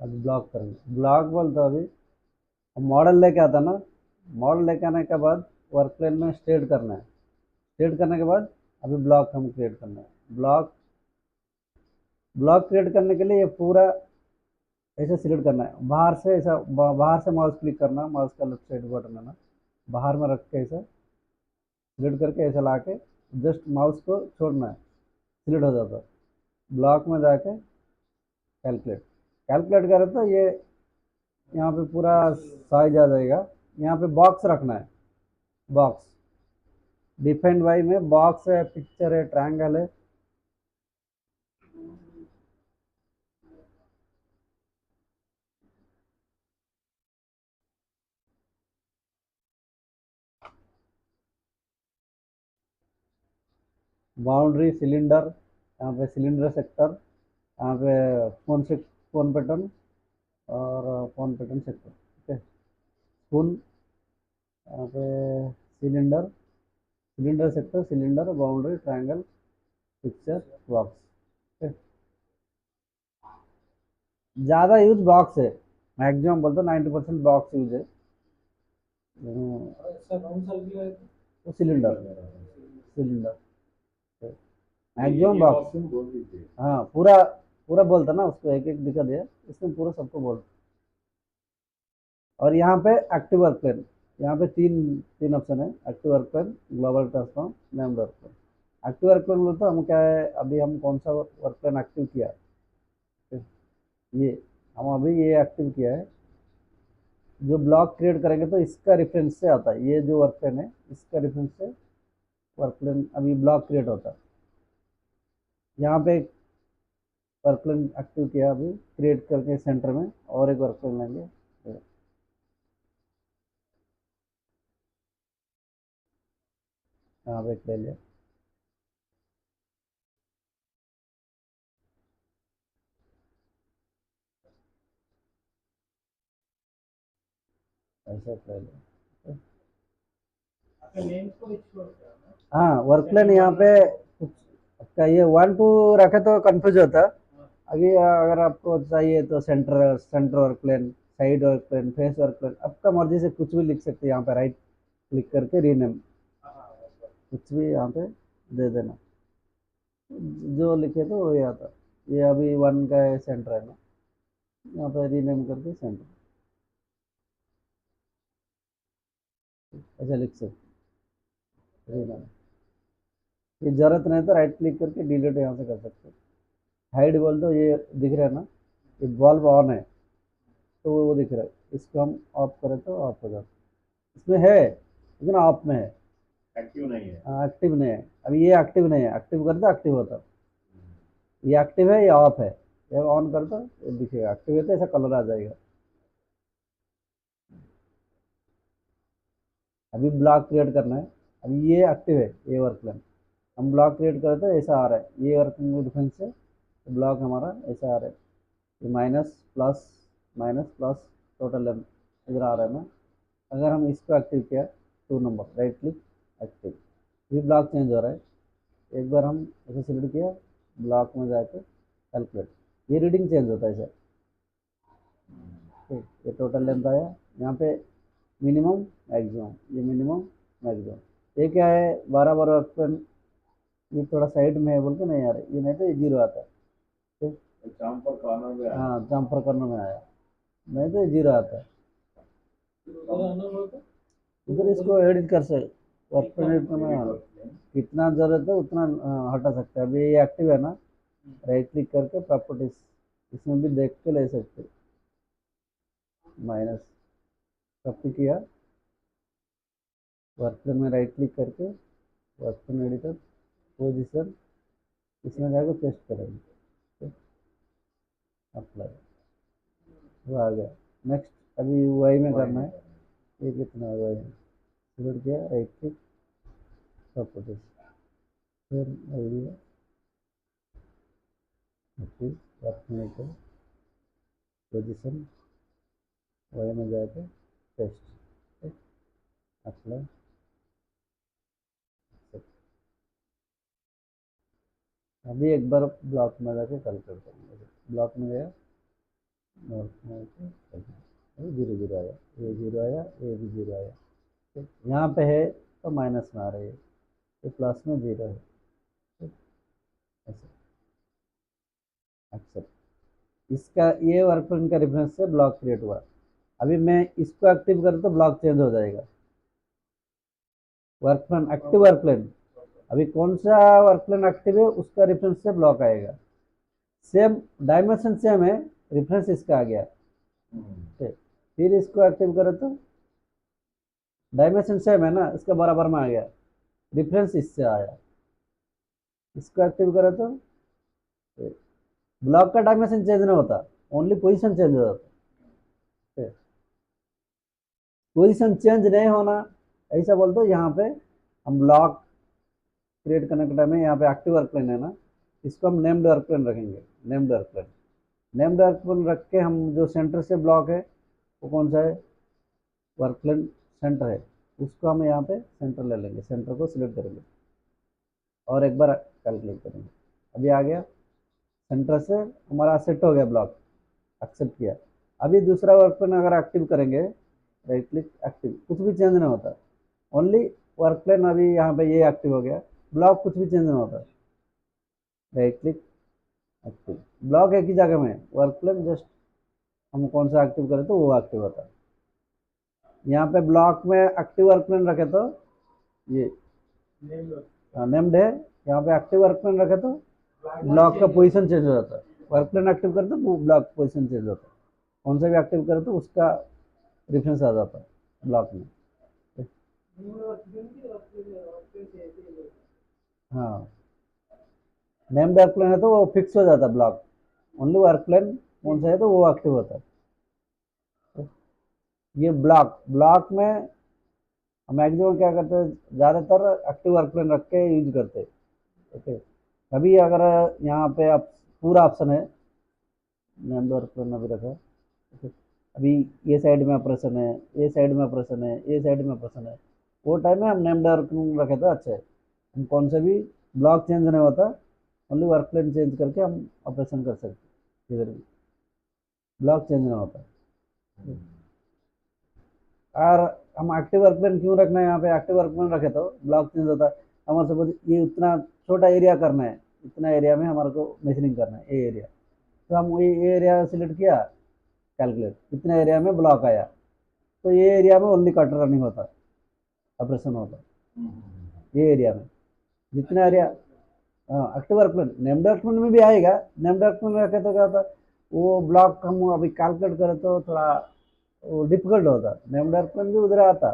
अभी ब्लॉक करेंगे, ब्लॉक बोलते अभी मॉडल लेके आता ना, मॉडल लेके आने के बाद वर्क प्लेन में स्टेट करना है, स्टेट करने के बाद अभी ब्लॉक हम क्रिएट करना है। ब्लॉक ब्लॉक क्रिएट करने के लिए ये पूरा ऐसे सिलेक्ट करना है, बाहर से ऐसा बाहर से माउस क्लिक करना, माउस का लेफ्ट साइड बटन है ना, बाहर में रख के ऐसा सिलेक्ट करके ऐसा ला के जस्ट माउस को छोड़ना है, सिलेक्ट हो जाता है। ब्लॉक में जाके कैलकुलेट, कैलकुलेट करें तो ये यहाँ पे पूरा साइज आ जाएगा। यहाँ पे बॉक्स रखना है, बॉक्स डिफाइंड बाई में बॉक्स है, पिक्चर है, ट्रायंगल है। बाउंड्री सिलेंडर, यहाँ पे सिलेंडर सेक्टर, यहाँ पे फोन से फोन पैटर्न और फोन पैटर्न सेक्टर, ठीक है। फोन यहाँ पे cylinder, cylinder sector, cylinder, boundary, triangle, picture, box, ठीक है। ज़्यादा यूज बॉक्स है, मैक्सिमम बोलते 90% बॉक्स यूज है। तो सिलेंडर, सिलेंडर मैक्सिमम बॉक्स। हाँ पूरा, पूरा बोलता ना, उसको एक एक दिखा दिया, इसमें पूरा सबको बोल। और यहाँ पे एक्टिव वर्क प्लेन, यहाँ पे तीन तीन ऑप्शन है, active work plane, global transform, named work plane. Active work plane बोलते हम क्या है, अभी हम कौन सा वर्क प्लेन एक्टिव किया है, ये हम अभी ये एक्टिव किया है। जो ब्लॉक क्रिएट करेंगे तो इसका रेफरेंस से आता है, ये जो वर्क प्लेन है इसका रेफरेंस से वर्क प्लेन अभी ब्लॉक क्रिएट होता है। यहाँ पे एक वर्क प्लेन एक्टिव किया अभी क्रिएट करके सेंटर में, और एक वर्क प्लेन लेंगे, यहाँ पे ले लिया। ऐसा ले लिया। हाँ वर्क प्लेन यहाँ पे कुछ आपका ये 1 2 रखे तो कंफ्यूज होता है। अभी अगर आपको चाहिए तो centre, centre work plane, side work plane, face work plane, आपका मर्जी से कुछ भी लिख सकते हैं। यहाँ पे राइट क्लिक करके रीनेम, कुछ भी यहाँ पे दे देना, जो लिखे तो वही आता। ये अभी 1 का सेंटर है ना, यहाँ पे रीनेम करके सेंटर ऐसा लिख सकते, रीनेम। ये जरूरत नहीं तो राइट क्लिक करके डिलीट यहाँ से कर सकते हैं। हाइड बोल दो, ये दिख रहा है ना, ये बल्ब ऑन है तो वो दिख रहा है, इसको हम ऑफ करें तो ऑफ हो जाता है। इसमें है लेकिन ऑफ में है, एक्टिव नहीं है। हाँ एक्टिव नहीं है, अभी ये एक्टिव नहीं है, एक्टिव कर दो एक्टिव होता। ये एक्टिव है, ये ऑफ है, ये ऑन कर दो ये दिखेगा, एक्टिव है तो ऐसा कलर आ जाएगा। अभी ब्लॉक क्रिएट करना है, अभी ये एक्टिव है, ये वर्क प्लान हम ब्लॉक क्रिएट करते हैं, ऐसा आ रहा है, ये वर्क डिफेंस से ब्लॉक हमारा ऐसा आ रहा है, ये minus plus, minus plus, total length इधर आ रहा है ना। अगर हम इसको एक्टिव किया 2 नंबर, राइट क्लिक, एक्टिव, ये ब्लॉक चेंज हो रहा है। एक बार हम ऐसे सिलेक्ट किया, ब्लॉक में जाके कैलकुलेट, ये रीडिंग चेंज होता है सर, ठीक। ये टोटल लेंथ आया, यहाँ पे मिनिमम मैक्सिमम, ये मिनिमम मैक्सिमम, ये क्या है 12 12 ऑप्शन, ये थोड़ा साइड में है बोल के नहीं आ रहा, ये नहीं तो ये जीरो आता है, ठीक। जम्पर कॉर्नर में आया, हाँ जम्पर कॉर्नर में आया, नहीं तो ये जीरो आता है। उधर इसको एडिट कर सकते, वर्क एडिट में कितना जरूरत है उतना हटा सकते हैं। अभी ये एक्टिव है ना, राइट क्लिक करके प्रॉपर्टीज, इसमें भी देख के ले सकते, माइनस कॉपी किया, वर्क में राइट क्लिक करके वर्क एडिटर, पोजिशन, इसमें जाकर पेस्ट करेंगे, अप्लाई, वो आ गया। नेक्स्ट अभी वाई में करना है, ये कितना वाई है, सिलेक्ट किया, राइट क्लिक, प्रॉपर्टीज, फिर idea, work editor, position, Y में जाके पेस्ट, अप्लाई, अभी एक बार ब्लॉक में जाके कैलकुलेट करेंगे, ब्लॉक में गया, अभी जीरो जीरो आया, ये जीरो आया, ये भी जीरो आया। ठीक, यहाँ पे है तो माइनस में आ रही है, ये प्लस में जीरो है। ठीक, ऐसे एक्सेप्ट। इसका ये वर्क फ्रेंड का रेफरेंस से ब्लॉक क्रिएट हुआ। अभी मैं इसको एक्टिव करूँ तो ब्लॉक चेंज हो जाएगा। Work friend active work plane, अभी कौन सा वर्क प्लेन एक्टिव है उसका रेफरेंस से ब्लॉक आएगा। सेम डायमेंशन सेम है, रेफरेंस इसका आ गया। ठीक, फिर इसको एक्टिव करो तो डायमेंशन सेम है ना, इसका बराबर में आ गया, रेफरेंस इससे आया। इसको एक्टिव करो तो ब्लॉक का डायमेंशन चेंज नहीं होता, ओनली पोजीशन चेंज हो जाता है। पोजीशन चेंज नहीं होना, ऐसा बोल दो। यहाँ पे हम ब्लॉक क्रिएट करने के टाइम में यहाँ पे एक्टिव वर्क प्लेन है ना, इसको हम नेम्ड वर्क प्लेन रखेंगे। Named work plane, named work plane रख के हम जो सेंटर से ब्लॉक है वो कौन सा है, वर्क प्लेन सेंटर है, उसको हम यहाँ पे सेंटर ले लेंगे, सेंटर को सिलेक्ट करेंगे और एक बार कैलकुलेट करेंगे। अभी आ गया, सेंटर से हमारा सेट हो गया ब्लॉक, एक्सेप्ट किया। अभी दूसरा वर्क प्लेन अगर एक्टिव करेंगे, राइट क्लिक एक्टिव, कुछ भी चेंज नहीं होता, ओनली वर्क प्लेन। अभी यहाँ पे ये एक्टिव हो गया, ब्लॉक कुछ भी चेंज नहीं होता, राइट क्लिक एक्टिव, ब्लॉक एक ही जगह में, वर्क प्लेन जस्ट हम कौन सा एक्टिव करें तो वो एक्टिव होता है। यहाँ पे ब्लॉक में एक्टिव वर्क प्लेन रखे तो ये नेम्ड है, यहाँ पे एक्टिव वर्क प्लेन रखे तो ब्लॉक का पोजीशन चेंज हो जाता है। वर्क प्लेन एक्टिव करे तो ब्लॉक पोजीशन चेंज होता है, कौन सा भी एक्टिव करे तो उसका रेफरेंस आ जाता है ब्लॉक में। हाँ, नेम्ड वर्क प्लेन है तो वो फिक्स हो जाता है ब्लॉक, ओनली वर्क प्लेन कौन सा है तो वो एक्टिव होता है। ये ब्लॉक, ब्लॉक में हम मैक्सिमम क्या करते हैं, ज़्यादातर एक्टिव वर्क प्लेन रख के यूज करते हैं। ओके, कभी अगर यहाँ पे आप पूरा ऑप्शन है, नेम्ड वर्क प्लेन अभी रखा, ओके, अभी ये साइड में ऑपरेशन है, ये साइड में ऑपरेशन है, ये साइड में ऑपरेशन है, वो टाइम में हम नेम्ड वर्क प्लेन रखे तो अच्छा है। हम कौन से भी ब्लॉक चेंज नहीं होता, ओनली वर्क प्लेन चेंज करके हम ऑपरेशन कर सकते, इधर भी ब्लॉक चेंज नहीं होता। और हम एक्टिव वर्क प्लेन क्यों रखना है, यहाँ पे एक्टिव वर्क प्लेन रखे तो ब्लॉक चेंज होता है। हमारे सपोज ये उतना छोटा एरिया करना है, इतना एरिया में हमारे को मशीनिंग करना है, ये एरिया, तो हम ये एरिया सिलेक्ट किया, कैलकुलेट कितना एरिया में ब्लॉक आया, तो ये एरिया में ओनली कटर रनिंग होता है, ऑपरेशन होता है ये एरिया में, जितना एरिया। हाँ, active work plane named work plane में भी आएगा, नेम्ड वर्क प्लेन रखे तो क्या होता है, वो ब्लॉक हम अभी कैलकुलेट करें तो थोड़ा वो डिफिकल्ट होता है। नेम्ड वर्क प्लेन भी उधर आता,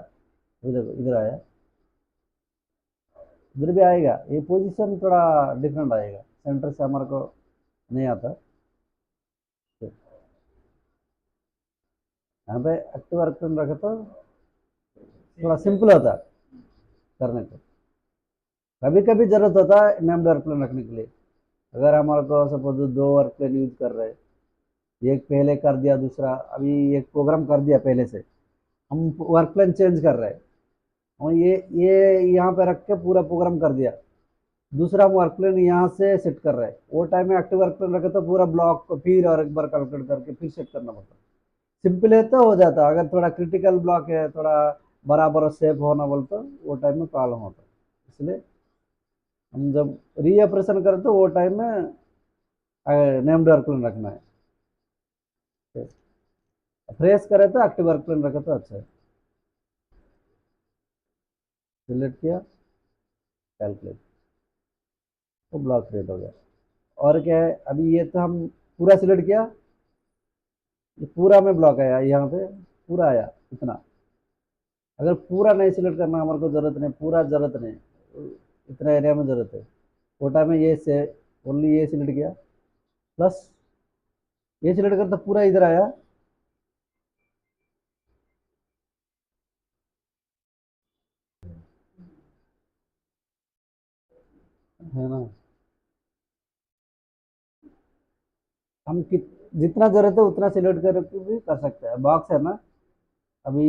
इधर इधर आया, इधर भी आएगा, ये पोजीशन थोड़ा डिफरेंट आएगा, सेंटर से हमारे को नहीं आता। तो यहाँ पे एक्टिव वर्क प्लेन रखे तो थोड़ा सिंपल होता है करने को। कभी कभी जरूरत होता है नेम्ड वर्क प्लेन रखने के लिए, अगर हमारे को सपोज दो वर्क प्लेन यूज कर रहे हैं, एक पहले कर दिया, दूसरा अभी एक प्रोग्राम कर दिया पहले से, हम वर्क प्लान चेंज कर रहे हैं और ये यहाँ पे रख के पूरा प्रोग्राम कर दिया, दूसरा हम वर्क प्लान यहाँ से सेट कर रहे हैं, वो टाइम में एक्टिव वर्क प्लान रखे तो पूरा ब्लॉक को फिर और एक बार कैलकुलेट करके फिर सेट करना पड़ता है। सिंपल है तो हो जाता, अगर थोड़ा क्रिटिकल ब्लॉक है, थोड़ा बराबर सेफ होना बोल तो वो टाइम में प्रॉब्लम होता है। इसलिए हम जब री ऑपरेशन करें तो वो टाइम में नेम्ड वर्क प्लान रखना है, फ्रेश करे तो एक्टिव वर्क प्लान रखे तो अच्छा है। सिलेक्ट किया, कैलकुलेट, तो ब्लॉक क्रिएट हो गया। और क्या है, अभी ये तो हम पूरा सिलेक्ट किया, ये पूरा में ब्लॉक आया, यहाँ पे पूरा आया इतना। अगर पूरा नहीं सिलेक्ट करना, हमारे को जरूरत नहीं, पूरा जरूरत नहीं, इतना एरिया में जरूरत है, कोटा में ये से ओनली ये सिलेक्ट किया, प्लस ये सिलेक्ट करता पूरा इधर आया, है ना। हम जितना जरूरत है उतना सिलेक्ट करके भी कर सकते हैं, बॉक्स है ना। अभी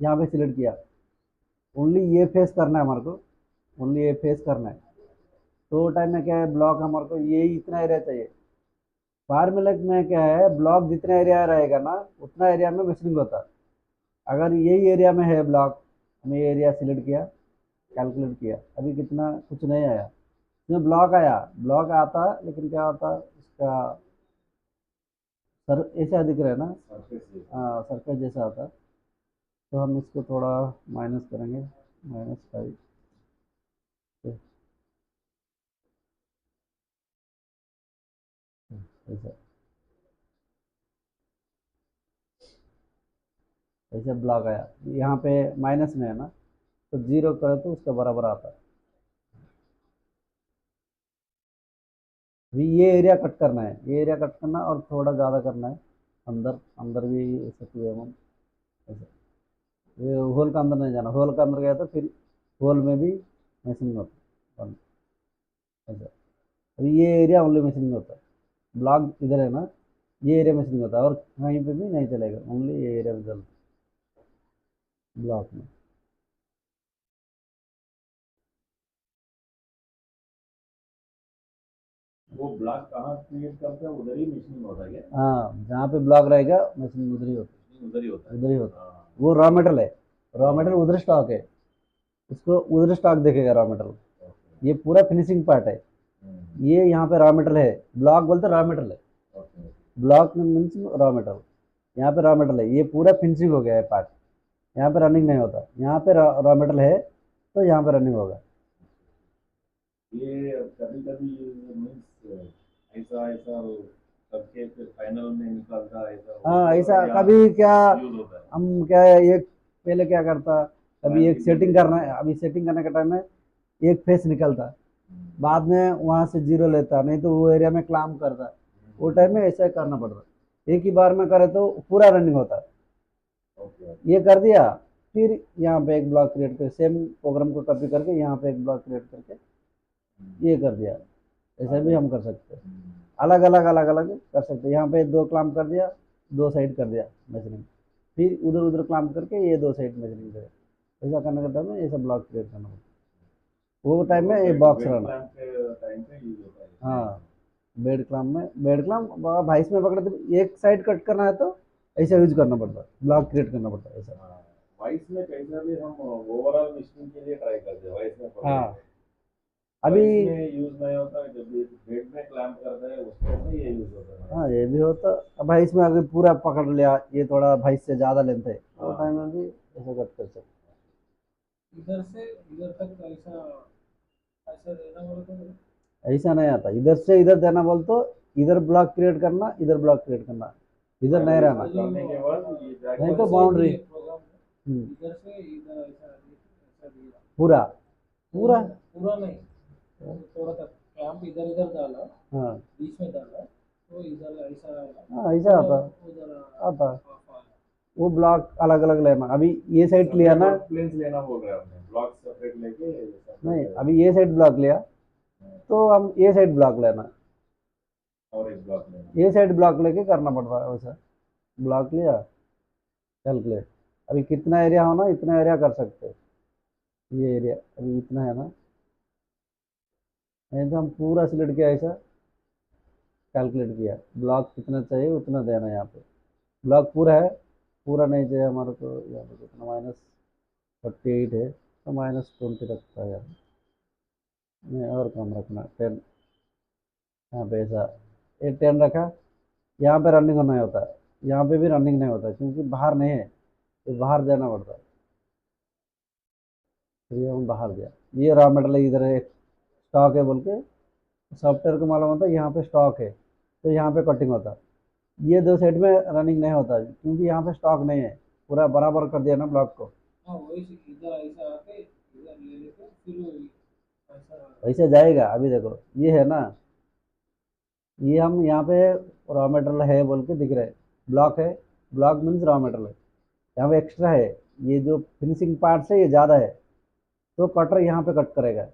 यहाँ पे सिलेक्ट किया, ओनली ये फेस करना है हमारे को, ओनली ये फेस करना है, तो टाइम में क्या है, ब्लॉक हमारे को ये इतना एरिया चाहिए, फार्मूला में क्या है, ब्लॉक जितना एरिया रहेगा ना उतना एरिया में मशीनिंग होता है। अगर यही एरिया में है ब्लॉक, हमने ये एरिया सिलेक्ट किया, कैलकुलेट किया, अभी कितना कुछ नहीं आया, इसमें ब्लॉक आया, ब्लॉक आता लेकिन क्या होता इसका सर ऐसा दिख रहा है ना, हाँ सर्कल जैसा आता। तो हम इसको थोड़ा माइनस करेंगे, -5 ऐसा, ऐसे ब्लॉक आया, यहाँ पे माइनस में है ना, तो 0 करे तो उसका बराबर आता है। अभी ये एरिया कट करना है, ये एरिया कट करना और थोड़ा ज़्यादा करना है, अंदर अंदर भी ऐसे 2 mm ऐसे, ये होल का अंदर नहीं जाना, होल का अंदर गया तो फिर होल में भी मशीनिंग होता है ऐसा। अभी ये एरिया ओनली मशीनिंग होता है, ब्लॉक इधर है ना, ये एरिया मशीनिंग होता है और कहीं पे भी नहीं चलेगा, ओनली ये एरिया में चलता है ब्लॉक में। वो ब्लॉक कहाँ क्रिएट करते हैं, उधर ही मशीनिंग होता है क्या? हाँ, जहाँ पे ब्लॉक रहेगा मशीनिंग उधर ही होता Machine उधर ही होता है, है। उधर ही होता है। हाँ। वो रॉ मटेरियल है, रॉ मटेरियल उधर स्टॉक है, उसको उधर स्टॉक देखेगा रॉ मटेरियल। ओके। ये पूरा फिनिशिंग पार्ट है, ये यहाँ पे रॉ मटेरियल है, ब्लॉक बोलते रॉ मटेरियल है, okay. Block means raw material, यहाँ पे रॉ मटेरियल है, ये पूरा फिनिशिंग हो गया है पार्ट, यहाँ पे रनिंग नहीं होता, यहाँ पे रॉ मटेरियल है तो यहाँ पे रनिंग होगा। ये कभी कभी मीन्स ऐसा ऐसा करके फिर फाइनल में निकलता है ऐसा हाँ, ऐसा या कभी क्या, यूज होता है। हम क्या है, एक पहले क्या करता, कभी एक Quantity सेटिंग में। करना है, अभी सेटिंग करने के टाइम में एक फेस निकलता, बाद में वहाँ से 0 लेता, नहीं तो वो एरिया में क्लाम करता, वो टाइम में ऐसा करना पड़ता। एक ही बार में करे तो पूरा रनिंग होता, ओके। ये कर दिया, फिर यहाँ पे एक ब्लॉक क्रिएट कर, सेम प्रोग्राम को कॉपी करके यहाँ पे एक ब्लॉक क्रिएट करके ये कर दिया, ऐसा भी हम कर सकते हैं, अलग अलग अलग अलग कर सकते हैं। यहाँ पे 2 क्लाम कर दिया, 2 साइड कर दिया मेजरिंग, फिर उधर उधर क्लाम करके ये 2 साइड मेजरिंग करे, ऐसा करने के टाइम में ऐसा ब्लॉक क्रिएट करना पड़ता है। वो टाइम में ये बॉक्स रहना। टाइम पे यूज होता है। हाँ, बेड क्लाम में, बेड क्लाम भाई में पकड़े तो एक साइड कट करना है तो ऐसा यूज करना पड़ता है, ब्लॉक क्रिएट करना पड़ता है ऐसा। हाँ, वॉइस में कैसा भी हम ओवरऑल मिक्सिंग के लिए ट्राई करते हैं, वॉइस में हाँ, अभी अभी में यूज नहीं होता है, जब ये बेड में क्लैंप करते हैं उसमें से ये यूज होता है। हाँ ये भी होता। अब भाई इसमें अगर पूरा पकड़ लिया, ये थोड़ा भाई से ज़्यादा लेंथ है, वो हाँ। टाइम में भी ऐसा कट कर सकते। इधर से इधर तक ऐसा ऐसा देना बोले तो ऐसा नहीं आता, इधर से इधर देना बोल तो इधर ब्लॉक क्रिएट करना, इधर ब्लॉक क्रिएट करना, इधर नहीं रहना। करने के बाद ये जाके नहीं तो बाउंड्री इधर से इधर ऐसा ऐसा दिया पूरा पूरा। पूरा नहीं, थोड़ा सा कैंप इधर इधर डाला, हाँ बीच में डाला, तो इधर ऐसा हाँ, ऐसा आता उधर आता, वो ब्लॉक अलग अलग लेना। अभी ये साइड लिया ना, प्लेन्स लेना बोल रहे हैं आपने, ब्लॉक सेपरेट लेके नहीं अभी ये साइड ब्लॉक लिया तो हम ये साइड ब्लॉक लेना, और एक ब्लॉक लेना। ये साइड ब्लॉक लेके करना पड़ता है वैसा। ब्लॉक लिया, कैलकुलेट, अभी कितना एरिया होना इतना एरिया कर सकते हैं, ये एरिया अभी इतना है ना, नहीं तो हम पूरा सिलेक्ट किया ऐसा, कैलकुलेट किया, ब्लॉक कितना चाहिए उतना देना है यहाँ पे, ब्लॉक पूरा है, पूरा नहीं चाहिए हमारे को, यहाँ पे कितना -48 है तो -20 रखता है यार, नहीं और कम रखना 10, यहाँ पे ऐसा ये 10 रखा, यहाँ पे रनिंग होना होता है, यहाँ पे भी रनिंग नहीं होता क्योंकि बाहर नहीं है, तो बाहर देना पड़ता है, तो ये हम बाहर दिया, ये रॉ मटेरियल इधर है, स्टॉक है बोल के सॉफ्टवेयर को मालूम होता है यहाँ पे स्टॉक है, तो यहाँ पे कटिंग होता है। ये 2 साइड में रनिंग नहीं होता क्योंकि यहाँ पे स्टॉक नहीं है, पूरा बराबर कर दिया ना ब्लॉक को, हाँ वही से इधर ऐसा आके इधर ले लेके फिर ऐसा वैसे जाएगा। अभी देखो ये है ना, ये हम यहाँ पे रॉ मटेरियल है बोल के दिख रहा है, ब्लॉक है, ब्लॉक मीन्स रॉ मटेरियल है, यहाँ पे एक्स्ट्रा है, ये जो फिनिशिंग पार्ट है ये ज़्यादा है, तो कटर यहाँ पे कट करेगा।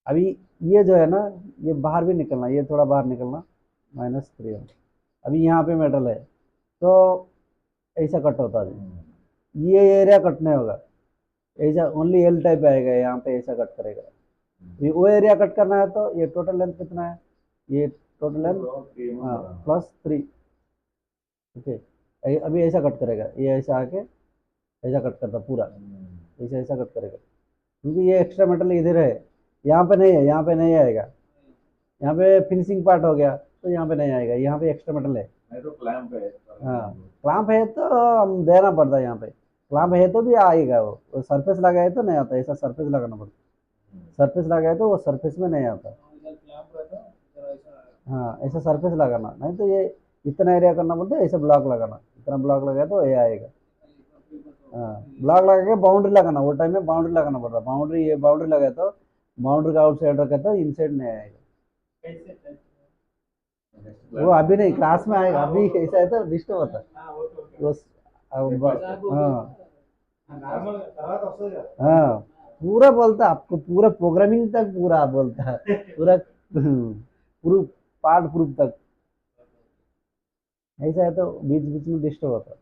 अभी ये जो है ना, ये बाहर भी निकलना, ये थोड़ा बाहर निकलना, -3 है, अभी यहाँ पे मेटल है तो ऐसा कट होता है, ये एरिया कट नहीं होगा, ऐसा ओनली एल टाइप आएगा, यहाँ पे ऐसा कट करेगा। अभी वो एरिया कट करना है तो ये टोटल लेंथ कितना है, ये टोटल लेंथ ब्लॉक के हाँ +3 ओके। अभी ऐसा कट करेगा, ये ऐसा आके ऐसा कट करता पूरा, ऐसा ऐसा कट करेगा क्योंकि ये एक्स्ट्रा मेटल इधर है, यहाँ पे नहीं है, यहाँ पे नहीं आएगा, यहाँ पे फिनिशिंग पार्ट हो गया तो यहाँ पे नहीं आएगा, यहाँ पे एक्स्ट्रा मेटल है। नहीं तो क्लैंप है। हाँ क्लाम्प है तो हम देना पड़ता है, यहाँ पे क्लाम्प है तो भी आएगा, वो सरफेस लगा है तो नहीं आता, ऐसा सरफेस लगाना पड़ता, सरफेस लगा है तो वो सरफेस में नहीं आता। इधर क्लैंप रहता इधर ऐसा हाँ ऐसा सरफेस लगाना, नहीं तो ये इतना एरिया करना पड़ता है, ऐसा ब्लॉक लगाना, इतना ब्लॉक लगाया तो ये आएगा। हाँ ब्लॉक लगा के बाउंड्री लगाना, वो टाइम में बाउंड्री लगाना पड़ता है, बाउंड्री ये बाउंड्री लगाए तो बाउंड्री का आउटसाइड रखे तो इनसाइड नहीं आएगा। वो अभी नहीं, क्लास में आएगा, अभी ऐसा है तो डिस्टर्ब होता है वो हाँ हाँ पूरा बोलता है आपको, पूरा प्रोग्रामिंग तक पूरा बोलता है, पूरा प्रूफ पार्ट प्रूफ तक। ऐसा है तो बीच बीच में डिस्टर्ब होता है,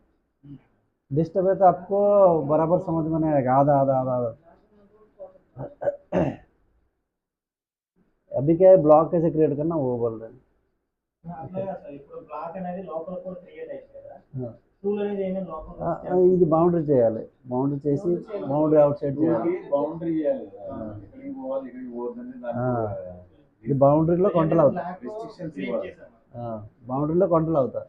डिस्टर्ब है तो आपको बराबर समझ में नहीं आएगा, आधा आधा आधा आधा। अभी क्या है, ब्लॉक कैसे क्रिएट करना वो बोल रहे हैं। ఇప్పుడు బ్లాక్ అనేది లోపల కూడా క్రియేట్ అయింది కదా, हाँ। టూల్ అనేది ఏమైనా లోపల ఇది బౌండరీ చేయాలి, బౌండరీ చేసి బౌండరీ అవుట్ సైడ్ చేయాలి, బౌండరీ చేయాలి కదా, ఇక్కడికి పోవాలి ఇక్కడికి పోవద్దని ఇది బౌండరీలో కంట్రోల్ అవుతుంది, రెస్ట్రిక్షన్స్ ఇవ్వాలి. బౌండరీలో కంట్రోల్ అవుతా,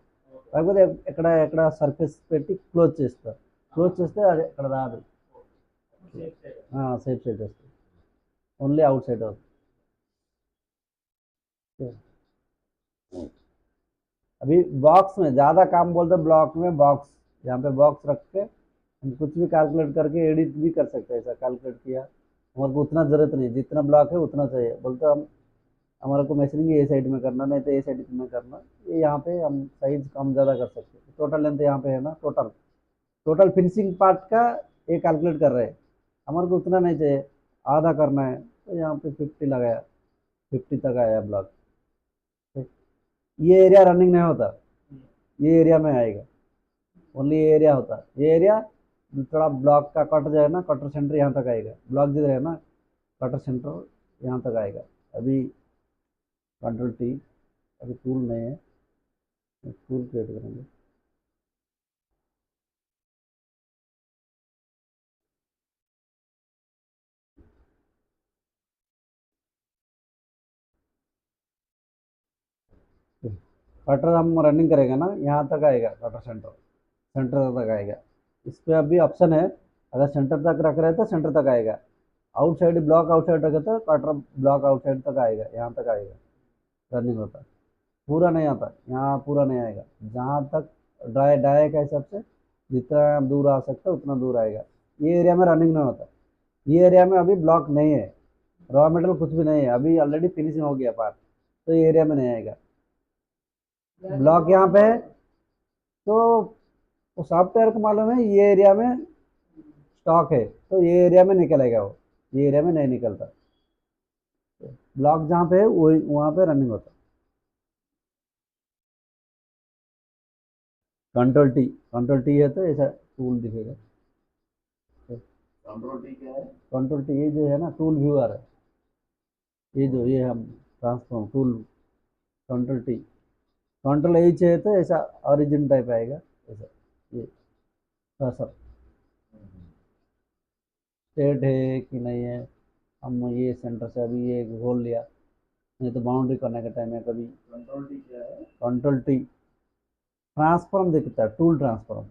కాకపోతే ఎక్కడ ఎక్కడ సర్ఫేస్ పెట్టి క్లోజ్ చేస్తా, క్లోజ్ చేస్తే అది అక్కడ రాదు, సేఫ్ సైడ్ వస్తుంది, ఓన్లీ అవుట్ సైడ్ అవుతుంది। अभी बॉक्स में ज़्यादा काम बोलते हैं, ब्लॉक में बॉक्स, यहाँ पे बॉक्स रख के हम कुछ भी कैलकुलेट करके एडिट भी कर सकते हैं, ऐसा कैलकुलेट किया, हमारे को उतना ज़रूरत नहीं, जितना ब्लॉक है उतना चाहिए बोलते हम, हमारे को मैचिंग ए साइड में करना, नहीं तो ए साइड में करना, ये यहाँ पे हम साइज कम ज़्यादा कर सकते हैं। टोटल लेंथ यहाँ पे है ना, टोटल टोटल फिनिशिंग पार्ट का ये कैलकुलेट कर रहे हैं, हमारे को उतना नहीं चाहिए, आधा करना है तो यहाँ पे 50 लगाया, 50 तक आया ब्लॉक। ये एरिया रनिंग नहीं होता, ये एरिया में आएगा, ओनली ये एरिया होता, ये एरिया थोड़ा ब्लॉक का कट जाए ना, कटर सेंटर यहाँ तक आएगा, ब्लॉक जिधर है ना कटर सेंटर यहाँ तक आएगा। अभी कंट्रोल T, अभी टूल नहीं है, टूल क्रिएट करेंगे। कटर हम रनिंग करेंगे ना, यहाँ तक आएगा कटर सेंटर, सेंटर तक आएगा, इस पर अभी ऑप्शन है, अगर सेंटर तक रख रहे तो सेंटर तक आएगा, आउटसाइड ब्लॉक आउटसाइड रखे तो कटर ब्लॉक आउटसाइड तक आएगा, यहाँ तक आएगा रनिंग होता, पूरा नहीं आता, यहाँ पूरा नहीं आएगा, जहाँ तक डाई के हिसाब से जितना दूर आ सकता है उतना दूर आएगा, ये एरिया में रनिंग नहीं होता, ये एरिया में अभी ब्लॉक नहीं है, रॉ मटेरियल कुछ भी नहीं है, अभी ऑलरेडी फिनिशिंग हो गया पार्ट, तो ये एरिया में नहीं आएगा। ब्लॉक यहाँ पे है तो वो सॉफ्टवेयर को मालूम है ये एरिया में स्टॉक है, तो ये एरिया में निकलेगा, वो ये एरिया में नहीं निकलता, ब्लॉक जहाँ पे है वही वहाँ पे रनिंग होता। कंट्रोल टी है तो ऐसा टूल दिखेगा, कंट्रोल क्या है? कंट्रोल टी ये जो है ना टूल व्यूअर है, ये जो ये हम transform tool, control T, control H है तो ऐसा ओरिजिन टाइप आएगा, ऐसा ये सब स्ट्रेट है कि नहीं है, हम ये सेंटर से अभी ये खोल लिया, नहीं तो बाउंड्री करने का टाइम है कभी। कंट्रोल क्या है? कंट्रोल T ट्रांसफॉर्म दिखता है, tool transform,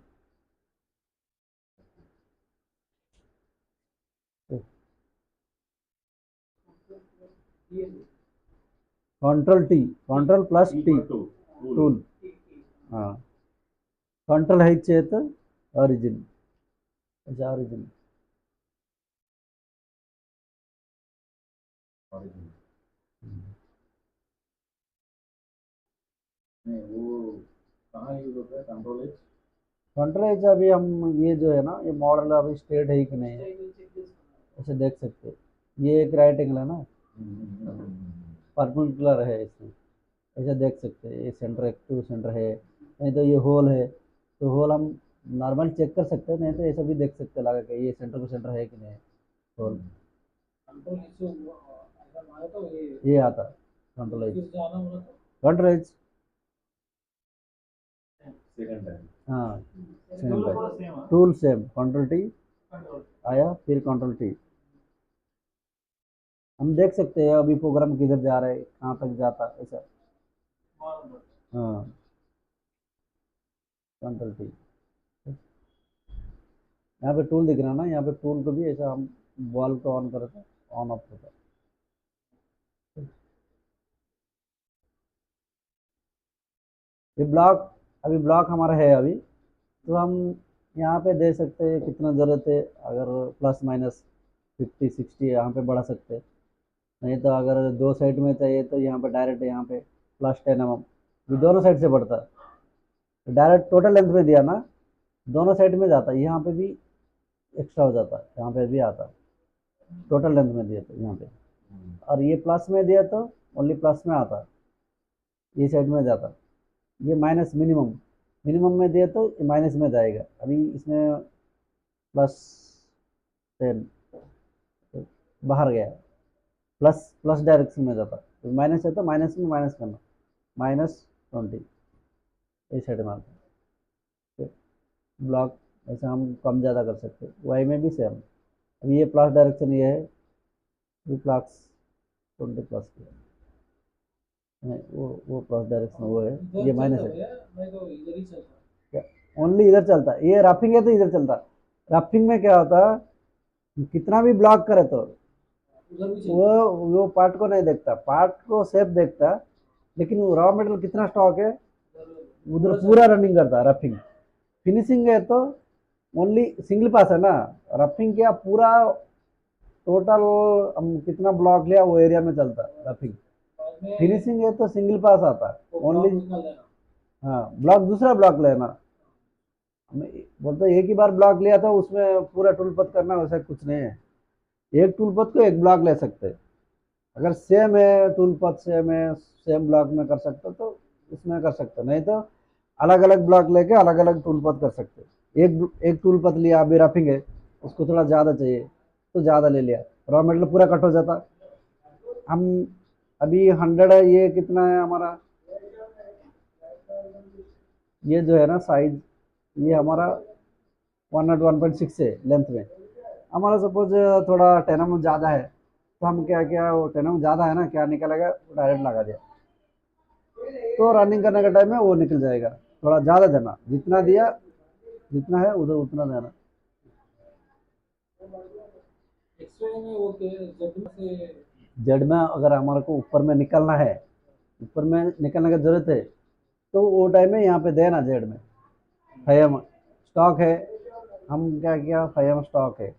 control plus T tool, हाँ कंट्रोल H है तो ओरिजिन, ऐसा ओरिजिन। नहीं वो कहाँ यूज होता है कंट्रोल कंट्रोल अभी हम ये जो है ना ये मॉडल अभी स्ट्रेट है कि नहीं है ऐसे देख सकते हैं, ये एक राइट एंगल है ना, परपेंडिकुलर है इसमें, ऐसे देख सकते हैं, ये सेंटर एक टू सेंटर है, नहीं तो ये होल है, तो होल हम नॉर्मल चेक कर सकते हैं, नहीं तो ऐसा भी देख सकते हैं लगा के ये सेंटर टू सेंटर है कि नहीं होल, कंट्रोल इशू अगर मारे तो ये आता कंट्रोल फिर जाना बोला तो कंट्रोल एज, सेकंड टाइम हाँ सेम दोनों टाइप, पूरा सेम है tool same, control T control आया, फिर कंट्रोल टी। हम देख सकते हैं अभी प्रोग्राम किधर जा रहा है, कहाँ तक जाता है ऐसा। मार हाँ कंट्रोल टी, यहाँ पे टूल दिख रहा है ना, यहाँ पे टूल को भी ऐसा हम बॉल को ऑन करते, ऑन ऑफ होता है। ये ब्लॉक, अभी ब्लॉक हमारा है अभी, तो हम यहाँ पे दे सकते हैं कितना ज़रूरत है, अगर प्लस माइनस 50-60 यहाँ पे बढ़ा सकते हैं। नहीं तो अगर दो साइड में चाहिए तो यहाँ पे डायरेक्ट यहाँ पे +10 mm, ये दोनों साइड से बढ़ता है। डायरेक्ट टोटल लेंथ में दिया ना, दोनों साइड में जाता है, यहाँ पे भी एक्स्ट्रा हो जाता है, यहाँ पे भी आता है। टोटल लेंथ में दिया तो यहाँ पे, और ये प्लस में दिया तो ओनली प्लस में आता, ये साइड में जाता। ये माइनस मिनिमम, मिनिमम में दिए तो माइनस में जाएगा। अभी इसमें +10 बाहर गया, प्लस प्लस डायरेक्शन में जाता, तो माइनस है तो माइनस में माइनस करना, -20 इस साइड में आता है। ब्लॉक ऐसे हम कम ज़्यादा कर सकते हैं, वाई में भी सेम। अभी ये प्लस डायरेक्शन ये है, ये +20 प्लस किया नहीं, वो प्लस डायरेक्शन वो है, इधर ये चलता माइनस है। भैया नहीं तो इधर ही चलता ओनली इधर चलता है, ये रफिंग है तो इधर चलता। रफिंग में क्या होता है, कितना भी ब्लॉक करे तो उधर भी चलता वो पार्ट को नहीं देखता, पार्ट को सेफ देखता, लेकिन रॉ मटेरियल कितना स्टॉक है उधर पूरा रनिंग करता है। रफिंग फिनिशिंग है तो ओनली सिंगल पास है ना, रफिंग क्या पूरा टोटल हम कितना ब्लॉक लिया वो एरिया में चलता है रफिंग। बाद में फिनिशिंग है तो सिंगल पास आता है वो ओनली। ब्लॉक निकाल देना हाँ ब्लॉक दूसरा ब्लॉक लेना, बोलते एक ही बार ब्लॉक लिया था उसमें पूरा टूल पथ करना, वैसा कुछ नहीं है। एक टूल पथ को एक ब्लॉक ले सकते हैं, अगर सेम है टूल पथ सेम है, सेम ब्लॉक में कर सकते तो उसमें कर सकते, नहीं तो अलग अलग ब्लॉक लेके अलग अलग टूल पथ कर सकते। एक एक टूल पथ लिया, अभी रफिंग है उसको थोड़ा ज़्यादा चाहिए तो ज़्यादा ले लिया, रॉ मटेरियल पूरा कट हो जाता। हम अभी 100 है, ये कितना है हमारा, ये जो है ना साइज, ये हमारा 101.6 है लेंथ में। हमारा सपोज थोड़ा 10 mm ज़्यादा है, तो हम क्या क्या, वो 10 mm ज़्यादा है ना, क्या निकलेगा डायरेक्ट लगा दिया, तो रनिंग करने का टाइम में वो निकल जाएगा। थोड़ा ज़्यादा देना, जितना दिया जितना है उधर उतना देना। एक्सरे में वो के जेड में से जेड में अगर हमारे को ऊपर में निकलना है, ऊपर में निकलने की ज़रूरत है, तो वो टाइम में यहाँ पे देना जेड में 5 mm स्टॉक है, हम क्या किया 5 mm स्टॉक है,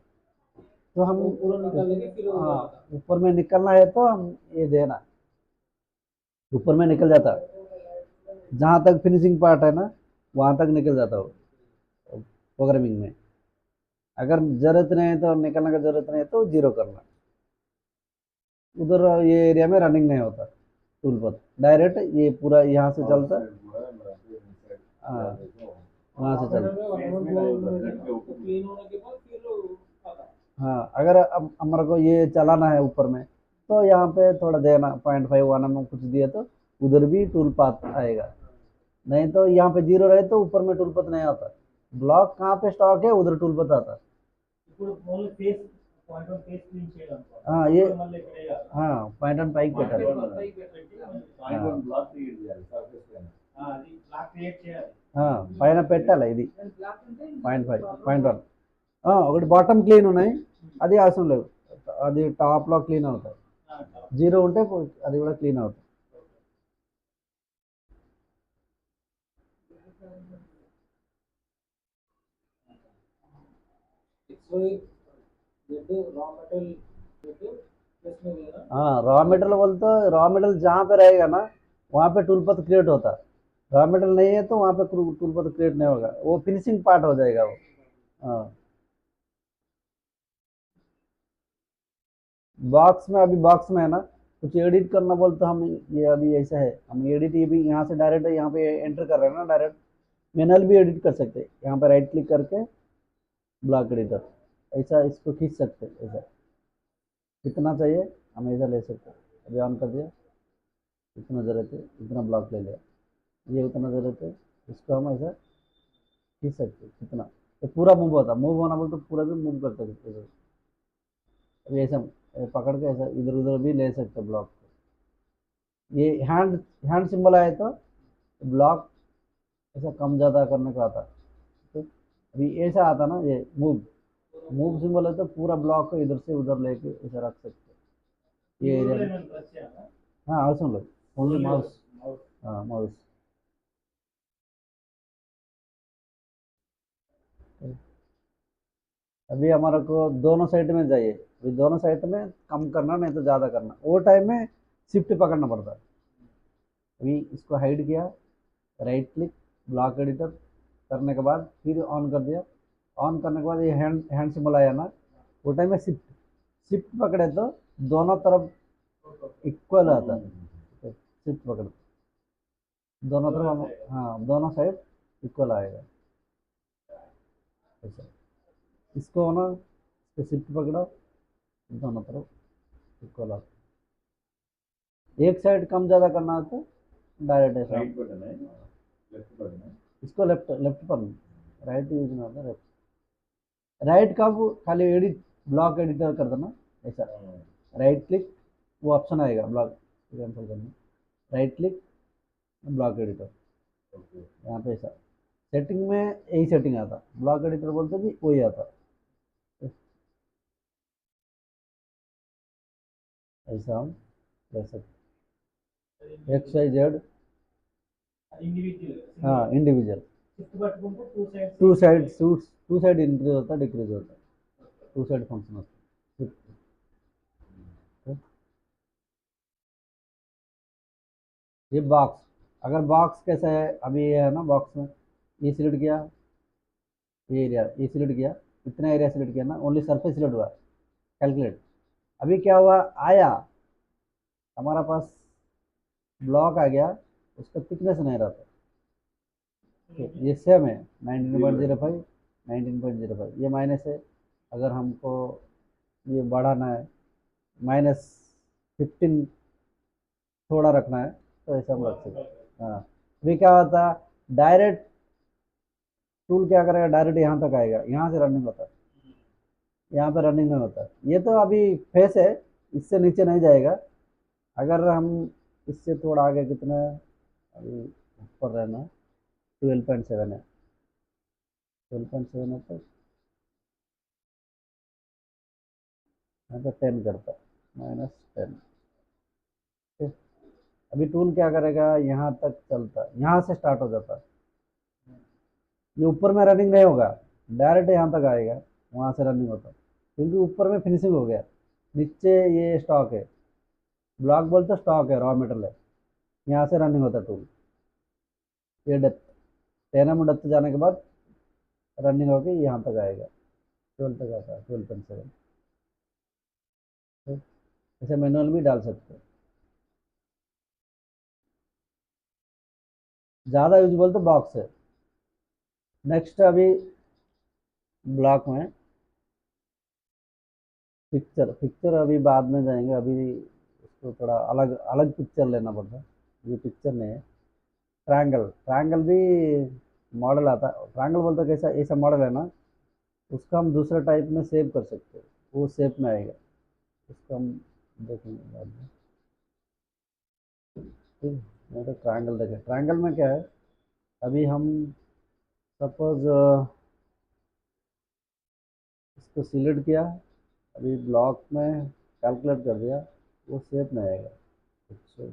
तो हम वो पूरा निकाल लेके फिर वो हाँ लगाता ऊपर में निकलना है तो हम ये देना, ऊपर में निकल जाता, जहाँ तक फिनिशिंग पार्ट है ना वहाँ तक निकल जाता हो प्रोग्रामिंग में। अगर ज़रूरत नहीं है तो निकलने की ज़रूरत नहीं है तो जीरो करना, उधर ये एरिया में रनिंग नहीं होता टूल पर, डायरेक्ट ये पूरा यहाँ से चलता, हाँ वहाँ से ऑपरेटर चलता। में ऑटोमेटिक वो क्लीन होने के बाद फिर वो आता हाँ अगर अब हमारे को ये चलाना है ऊपर में, तो यहाँ पे थोड़ा देना 0.5 1 mm कुछ दिया तो उधर भी टूल पाथ आएगा, नहीं तो यहाँ पे जीरो रहे तो ऊपर में टूल पथ नहीं आता। ब्लॉक कहाँ पे स्टॉक है उधर टूल पथ आता। ఇప్పుడు only face point on face clean చేయడానికి हाँ ये మళ్ళీ ఇక్కడ వేయాలి हाँ पॉइंट ऑन पाइक పెట్టాలి। పైకి పెట్టి పాయింట్ వన్ బ్లాక్ క్రియేట్ చేయాలి సర్ఫేస్ పైన. అది బ్లాక్ క్రియేట్ చేయాలి పైన పెట్టాలి ఇది బ్లాక్ అంటే 0.5 0.1 ఒకటి బాటమ్ క్లీన్ ఉన్నాయి, అది అవసరం లేదు, అది టాప్లో క్లీన్ అవుతాయి, జీరో ఉంటే అది కూడా క్లీన్ అవుతుంది। XY Z raw material Z plus में देना हाँ रॉ मटेरियल बोलते रॉ मटेरियल जहाँ पे रहेगा ना वहाँ पे टूल पथ क्रिएट होता है, रॉ मटेरियल नहीं है तो वहाँ पे टूल पथ क्रिएट नहीं होगा, वो फिनिशिंग पार्ट हो जाएगा वो। हाँ बॉक्स में, अभी बॉक्स में है ना, कुछ एडिट करना बोलते तो हम ये अभी ऐसा है, हम एडिट ये भी यहाँ से डायरेक्ट यहाँ पे एंटर कर रहे हैं ना, डायरेक्ट मैनुअल भी एडिट कर सकते हैं, यहाँ पे राइट क्लिक करके ब्लॉक एडिटर ऐसा इसको खींच सकते हैं, ऐसा कितना चाहिए हम ऐसा ले सकते हैं। अभी ऑन कर दिया, इतना ज़रूरत है, इतना ब्लॉक ले लिया, ये उतना ज़रूरत है, इसको हम ऐसा खींच सकते हैं कितना, ये पूरा मूव होता, मूव होना बोल तो पूरा भी मूव कर सकते हैं। अभी ऐसा पकड़ के ऐसा इधर उधर भी ले सकते ब्लॉक को। ये हैंड हैंड सिंबल आए तो ब्लॉक ऐसा कम ज़्यादा करने का आता, ठीक। अभी ऐसा आता ना, ये मूव मूव सिंबल है तो पूरा ब्लॉक को इधर से उधर लेके ऐसा रख सकते हैं ये एरिया में। हाँ అవసరం లేదు, ఓన్లీ మౌస్। हाँ माउस। अभी हमारे को दोनों साइड में चाहिए, अभी दोनों साइड में कम करना नहीं तो ज़्यादा करना, वो टाइम में शिफ्ट पकड़ना पड़ता है। अभी इसको हाइड किया, राइट क्लिक, ब्लॉक एडिटर करने के बाद फिर ऑन कर दिया, ऑन करने के बाद ये हैंड हैंड सिंबल आया ना, वो टाइम में शिफ्ट शिफ्ट पकड़े तो दोनों तरफ इक्वल आता है। शिफ्ट पकड़े दोनों तरफ हाँ दोनों साइड इक्वल आएगा ऐसा। इसको ना, इसको शिफ्ट पकड़ो, दोनों तरफ इक्वल आता है। एक साइड कम ज़्यादा करना है तो डायरेक्ट ऐसा राइट बटन है, लेफ्ट बटन है। इसको लेफ्ट लेफ्ट पर राइट यूज ना होता, राइट का वो खाली एडिट ब्लॉक एडिटर कर देना ऐसा, राइट क्लिक, वो ऑप्शन आएगा ब्लॉक कैंसिल करना, राइट क्लिक, ब्लॉक एडिटर, यहाँ पे ऐसा सेटिंग में यही सेटिंग आता, ब्लॉक एडिटर बोलते भी वही आता ऐसा हम कर सकते एक्स वाई जेड। हाँ individual, two side suits, two side increase होता है डिक्रीज होता है, टू साइड फंक्शन होता है। ये बॉक्स, अगर बॉक्स कैसा है, अभी ये है ना बॉक्स में ये सिलेक्ट किया, ये सिलेक्ट किया, इतना एरिया सिलेक्ट किया ना, ओनली सरफेस सिलेक्ट हुआ, कैलकुलेट। अभी क्या हुआ, आया हमारा पास ब्लॉक आ गया, उसका थिकनेस नहीं रहता, ये सेम है 19.05, 19.05, ये माइनस है। अगर हमको ये बढ़ाना है, -15 थोड़ा रखना है तो ऐसा हम रख सकते हैं। हाँ अभी क्या होता, डायरेक्ट टूल क्या करेगा, डायरेक्ट यहाँ तक आएगा, यहाँ से रनिंग होता है, यहाँ पे रनिंग नहीं होता। ये तो अभी फेस है, इससे नीचे नहीं जाएगा। अगर हम इससे थोड़ा आगे कितना है, अभी ऊपर रहना 12.7 है, 12.7 है तो यहाँ पे 10 करता, -10। ठीक। अभी टूल क्या करेगा, यहाँ तक चलता, यहाँ से स्टार्ट हो जाता, ये ऊपर में रनिंग नहीं होगा, डायरेक्ट यहाँ तक आएगा, वहाँ से रनिंग होता, क्योंकि ऊपर में फिनिशिंग हो गया, नीचे ये स्टॉक है, ब्लॉक बोलते स्टॉक है, रॉ मटेरियल है, यहाँ से रनिंग होता टूल। ये डेप्थ 10 डेप्थ जाने के बाद रनिंग होकर यहाँ तक आएगा, 12 तक आता है, 12.7। ऐसे मैनुअल भी डाल सकते हैं, ज़्यादा यूजबल तो बॉक्स है। नेक्स्ट अभी ब्लॉक में पिक्चर, पिक्चर अभी बाद में जाएंगे, अभी उसको थोड़ा अलग अलग पिक्चर लेना पड़ता है, ये पिक्चर नहीं है। ट्रायंगल, ट्रायंगल भी मॉडल आता है, ट्रायंगल बोलते कैसा, ऐसा मॉडल है ना, उसका हम दूसरे टाइप में सेव कर सकते हैं, वो शेप में आएगा, उसको हम देखेंगे बाद में। ठीक, मैं तो ट्रायंगल देखें, ट्रायंगल में क्या है, अभी हम सपोज इसको सिलेक्ट किया, अभी ब्लॉक में कैलकुलेट कर दिया, वो शेप में आएगा। अच्छा,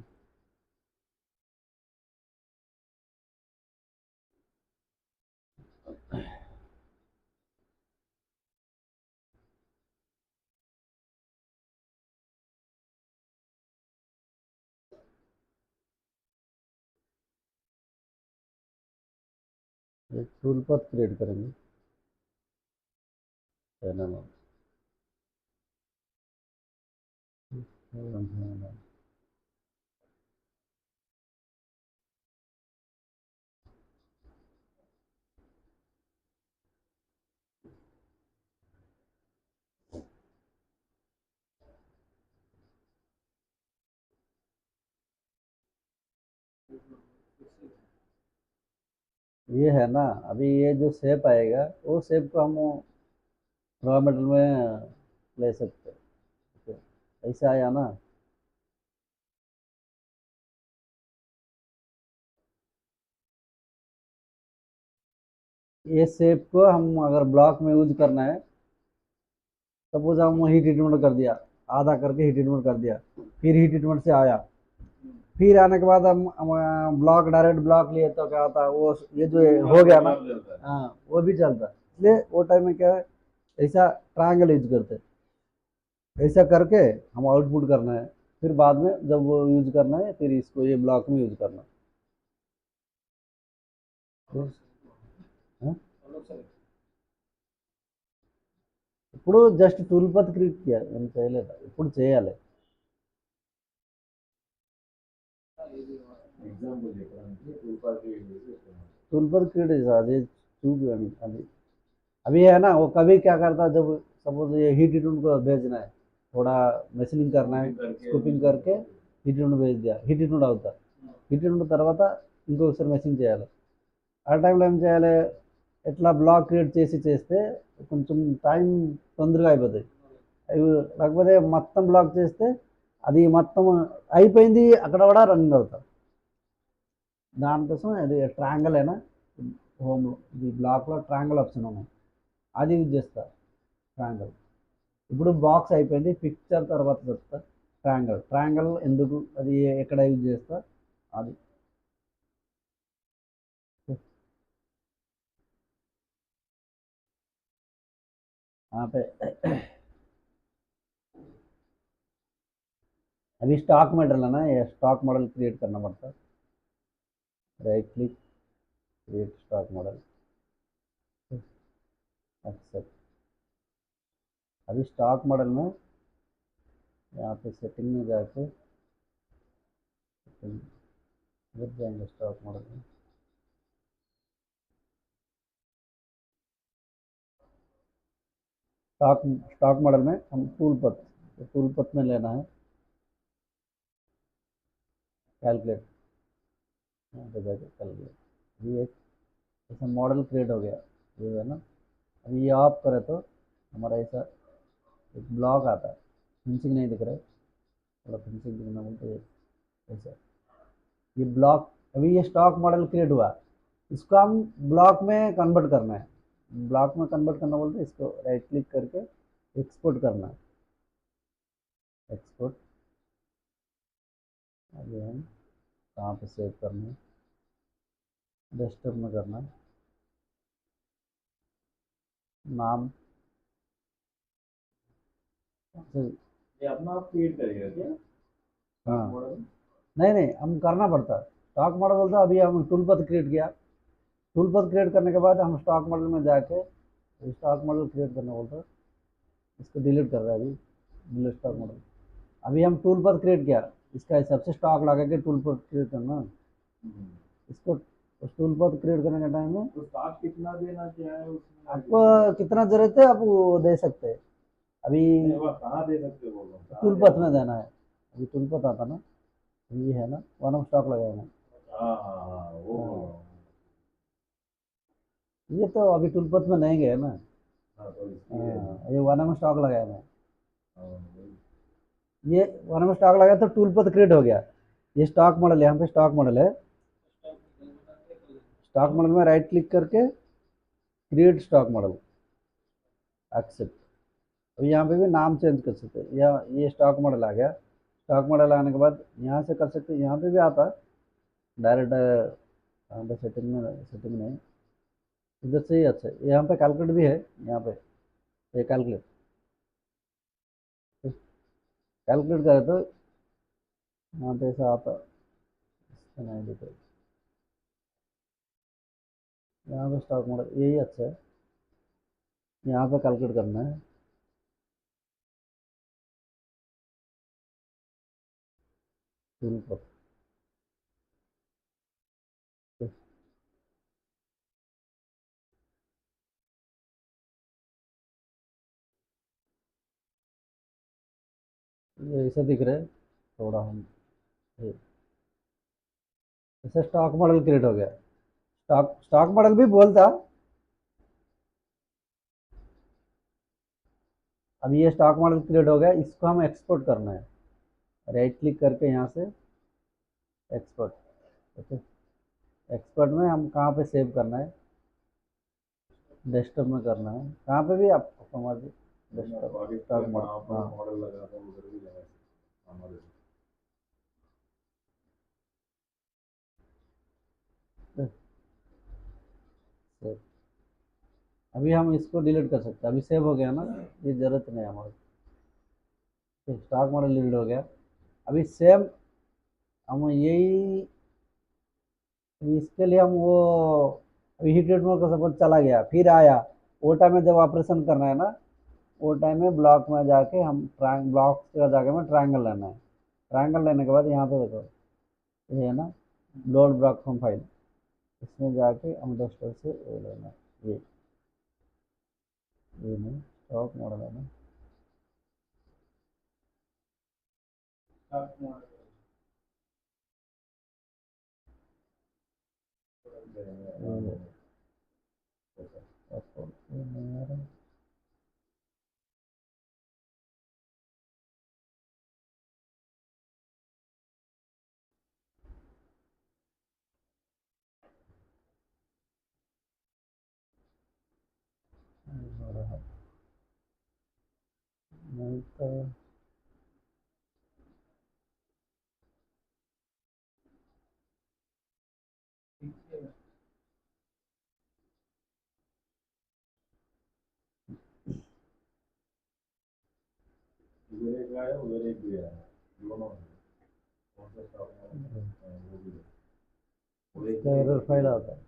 एक टूल पथ क्रिएट करेंगे, चैनल ये है ना, अभी ये जो शेप आएगा वो शेप को हम रॉ मटेरियल में ले सकते हैं। तो ऐसा आया ना। ये शेप को हम अगर ब्लॉक में यूज करना है, सपोज हम हीट ट्रीटमेंट कर दिया, आधा करके हीट ट्रीटमेंट कर दिया, फिर हीट ट्रीटमेंट से आया, फिर आने के बाद हम ब्लॉक डायरेक्ट ब्लॉक लिए तो क्या होता है, वो ये जो हो गया ना, हाँ वो भी चलता है। इसलिए वो टाइम में क्या है, ऐसा ट्रायंगल यूज करते हैं। ऐसा करके हम आउटपुट करना है, फिर बाद में जब वो यूज करना है फिर इसको ये ब्लॉक में यूज करना है। हाँ? ఇప్పుడు జస్ట్ టూల్పత్ క్రియేట్ చేయాలి, నేను చేయలేదు, ఇప్పుడు చేయాలి. ఎగ్జాంపుల్ చెప్పడానికి రూపాయలు टूलपत क्रिएट अभी अभी अभी है ना, वो कभी क्या करता है, जब सपोज ये हीट उनको भेजना है, थोड़ा मशीनिंग करना है, స్కూపింగ్ करके हीट भेज दिया, हीट అవుతా, हीट తర్వాత ఇంకొకసారి మెషిన్ చేయాలి. ఆ టైంలో ఏం చేయాలి, ఎట్లా బ్లాక్ క్రియేట్ చేసి చేస్తే కొంచెం టైం తొందరగా అయిపోతుంది. అవి లేకపోతే మొత్తం బ్లాక్ చేస్తే అది మొత్తం అయిపోయింది అక్కడ కూడా రన్నింగ్ అవుతాం. దానికోసం అది ట్రయాంగిల్ అయినా హోమ్ ఈ బ్లాక్లో ట్రయాంగిల్ ఆప్షన్ ఉన్నాయి, అది యూజ్ చేస్తా. ట్రయాంగిల్ ఇప్పుడు బాక్స్ అయిపోయింది, పిక్చర్ తర్వాత చెప్తా. ట్రయాంగిల్ ట్రయాంగిల్ ఎందుకు, అది ఎక్కడ యూజ్ చేస్తా అది. यहाँ पे अभी स्टॉक मॉडल है ना, ये स्टॉक मॉडल क्रिएट करना पड़ता है. Right click, create stock model, accept. अभी स्टॉक मॉडल में यहाँ पे सेटिंग में जाके लग जाएंगे स्टॉक मॉडल में. स्टॉक स्टॉक मॉडल में हम टूल पथ में लेना है, कैलकुलेट, यहाँ पे जाके कैलकुलेट. ये एक ऐसा मॉडल क्रिएट हो गया, ये है ना. अभी ये ऑफ करें तो हमारा ऐसा एक ब्लॉक आता है, फिनिशिंग नहीं दिख रहा है, थोड़ा फिनिशिंग दिखना बोलते हैं ऐसा. ये ब्लॉक, अभी ये स्टॉक मॉडल क्रिएट हुआ, इसको हम ब्लॉक में कन्वर्ट करना है. ब्लॉक में कन्वर्ट करना बोलते हैं, इसको राइट क्लिक करके एक्सपोर्ट करना है. एक्सपोर्ट, अभी हम कहाँ पे सेव करना है, डेस्कटॉप में करना है. नाम ये अपना आप क्रिएट करेगा क्या हाँ, मॉडल? नहीं नहीं हम करना पड़ता है. स्टॉक मॉडल बोलता है, अभी हम टूलपथ क्रिएट किया, टूलपथ क्रिएट करने के बाद हम स्टॉक मॉडल में जाके स्टॉक मॉडल क्रिएट करना बोलता है. इसको डिलीट कर रहा है अभी, डिलीट स्टॉक मॉडल. अभी हम टूलपथ क्रिएट किया, इसका हिसाब से स्टॉक लगा के टूलपथ क्रिएट करना. इसको उस टूलपथ क्रिएट करने के टाइम में तो स्टॉक कितना देना क्या है उसमें? आपको कितना जरूरत है आप वो दे सकते हैं. अभी नहीं, वो कहाँ दे सकते हो बोल रहा हूँ, कहाँ टूलपथ में देना? देना है. अभी टूलपथ आता ना, ये है ना, वन ऑफ स्टॉक लगाना है. हाँ हाँ हाँ वो बोल रहा हूँ. ये तो अभी टूलपथ में नहीं गए ना. हाँ तो इसलिए हाँ, ये वन ऑफ स्टॉक लगाया मैं. हाँ, वही. ये वन में स्टॉक लगा तो टूलपथ क्रिएट हो गया. ये स्टॉक मॉडल, यहाँ पे स्टॉक मॉडल है. स्टॉक मॉडल में राइट क्लिक करके क्रिएट स्टॉक मॉडल, एक्सेप्ट. अब यहाँ पे भी नाम चेंज कर सकते हैं, या ये स्टॉक मॉडल आ गया. स्टॉक मॉडल आने के बाद यहाँ से कर सकते हैं, यहाँ पे भी आता है डायरेक्ट. यहाँ पे सेटिंग नहीं, इधर से ही. अच्छा यहाँ पे कैलकुलेट भी है, यहाँ पे ये कैलकुलेट, कैलकुलेट करें तो यहाँ पे ऐसा आता है. इसका नहीं दिखा, यहाँ पे स्टॉक मॉडल यही अच्छा है. यहाँ पे कैलकुलेट करना है. टूल पर ये ऐसा दिख रहा है थोड़ा हम, ये ऐसा स्टॉक मॉडल क्रिएट हो गया. स्टॉक स्टॉक मॉडल भी बोलता। अब ये स्टॉक मॉडल क्रिएट हो गया, इसको हम एक्सपोर्ट करना है। राइट क्लिक करके यहाँ से एक्सपोर्ट। ओके, एक्सपोर्ट में हम कहाँ पे सेव करना है? डेस्कटॉप में करना है। कहाँ पे भी आप हमारे डेस्कटॉप प्रोजेक्ट स्टॉक का मॉडल, कहाँ पर हाँ मॉडल लगा था उधर भी लगा सकते हमारे। सेव। अभी हम इसको डिलीट कर सकते हैं, अभी सेव हो गया ना, ये ज़रूरत नहीं है हमारे। स्टॉक मॉडल डिलीट हो गया। अभी सेम हम यही, इसके लिए हम वो, अभी हीट रेट मोड का सपोज चला गया फिर आया, वो टाइम में जब ऑपरेशन करना है ना, वो टाइम में ब्लॉक में जाके हम ब्लॉक का जाके में ट्रायंगल लेना है। ट्रायंगल लेने के बाद यहाँ पे देखो, ये है ना लोड ब्लॉक फ्रॉम फाइल, इसमें जाके हम डस्टर से वो लेना है। ये नहीं, स्टॉक मॉडल है ना, स्टॉक मॉडल ये ये नहीं आ रहा। नहीं हो रहा, नहीं तो ठीक है। इधर एक आया उधर एक भी आया, दोनों है। कौन सा स्टॉक मॉडल? वो भी है। वो एक इसका एरर फाइल आता है।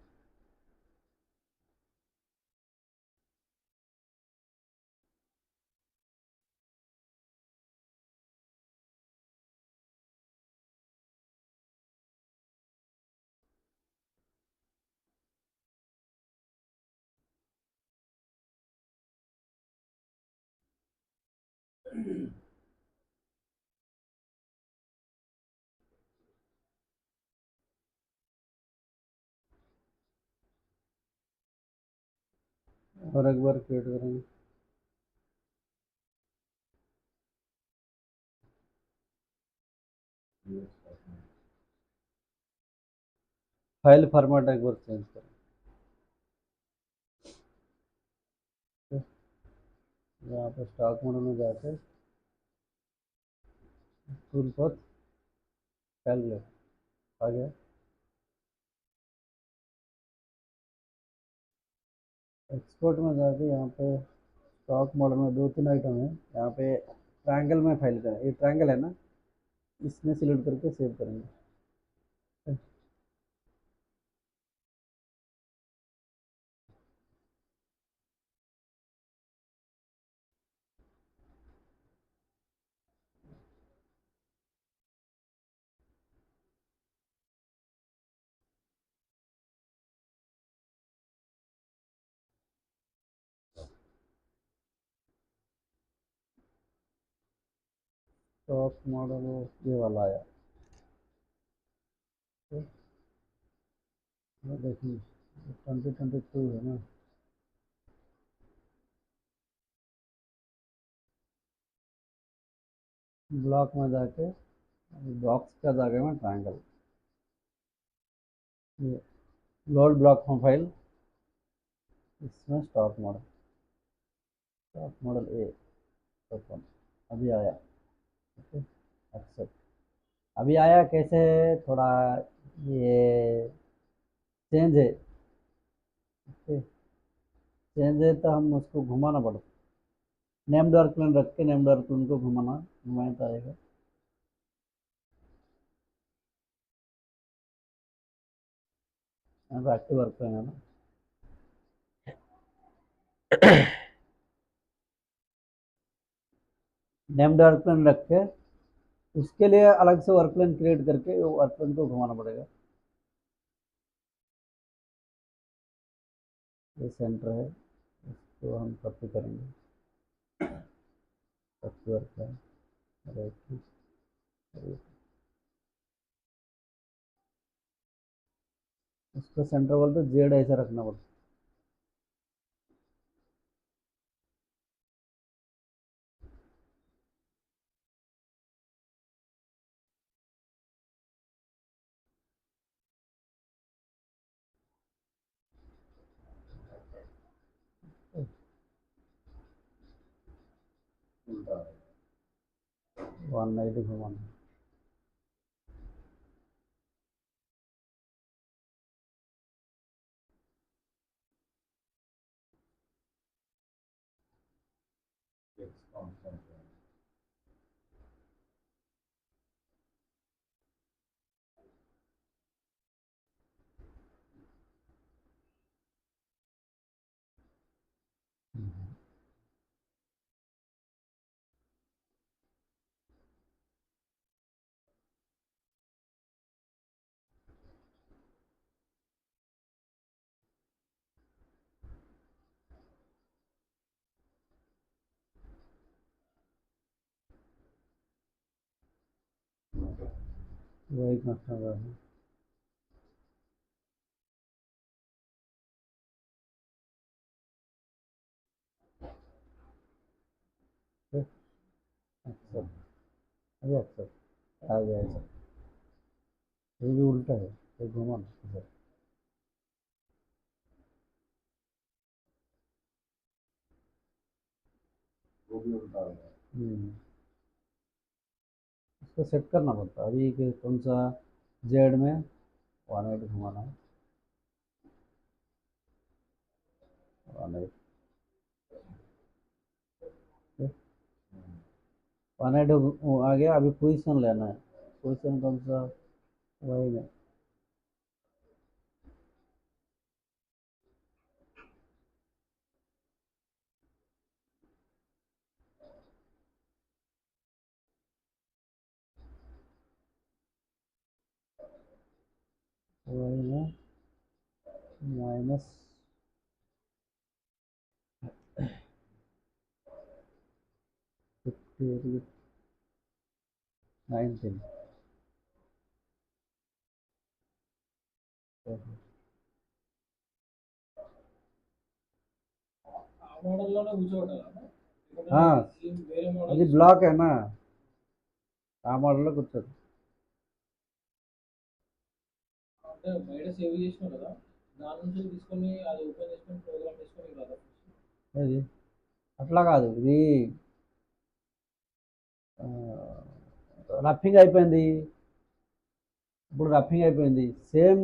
और एक बार क्रिएट करेंगे। ये स्टॉक मॉडल। फाइल फॉर्मेट एक बार चेंज करें। यहाँ पे स्टॉक मॉडल में जाके टूल पर कैलकुलेट आ गया। एक्सपोर्ट में जाके यहाँ पे स्टॉक मॉडल में दो तीन आइटम है, यहाँ पे ट्रायंगल में फाइल करें, ये ट्रायंगल है ना, इसमें सिलेक्ट करके सेव करेंगे। स्टॉक मॉडल ये वाला आया, देखिए 2022 है ना। ब्लॉक में जाके बॉक्स का जाके में ट्रायंगल, ये लोड ब्लॉक में फाइल, इसमें स्टॉक मॉडल ए ओपन, अभी आया। Okay, accept. अभी आया कैसे, थोड़ा ये चेंज है। ओके, चेंज है तो हम उसको घुमाना पड़ता, नेम डॉट प्लेन रख के नेम डॉट प्लेन को घुमाना, घुमाए तो आएगा। यहाँ पे एक्टिव वर्क प्लेन है ना, नेम डॉट प्लेन रख के उसके लिए अलग से वर्क प्लेन क्रिएट करके वो वर्क प्लेन को घुमाना पड़ेगा। ये सेंटर है, इसको हम कॉपी करेंगे, copy work plane, right click, उसका सेंटर बोलते जेड ऐसा रखना पड़ता है। उल्टा है। 190 घुमाना। It's constant है। वही कस्टमर है। एक्सेप्ट, अभी एक्सेप्ट आ गया ऐसा। ये भी उल्टा है, ये घुमाना इधर। वो भी उल्टा है। इसको सेट करना पड़ता अभी कि कौन सा जेड में 180 घुमाना है। 180 आ गया। अभी पोजीशन लेना है। पोजीशन कौन सा, वही में। वही में -50 19। ఆ మోడల్లోనే కూర్చోబెట్టాలా? हाँ, లేకపోతే వేరే మోడల్ అది బ్లాక్ है ना, ఆ మోడల్లో కూర్చోదు। అంటే బయట సేవ్ చేసినావు కదా, దాని నుంచి తీసుకొని అది ఓపెన్ చేసుకొని ప్రోగ్రామ్ చేసుకొని కదా. అది అట్లా కాదు, ఇది రఫింగ్ అయిపోయింది। ఇప్పుడు రఫింగ్ అయిపోయింది, సేమ్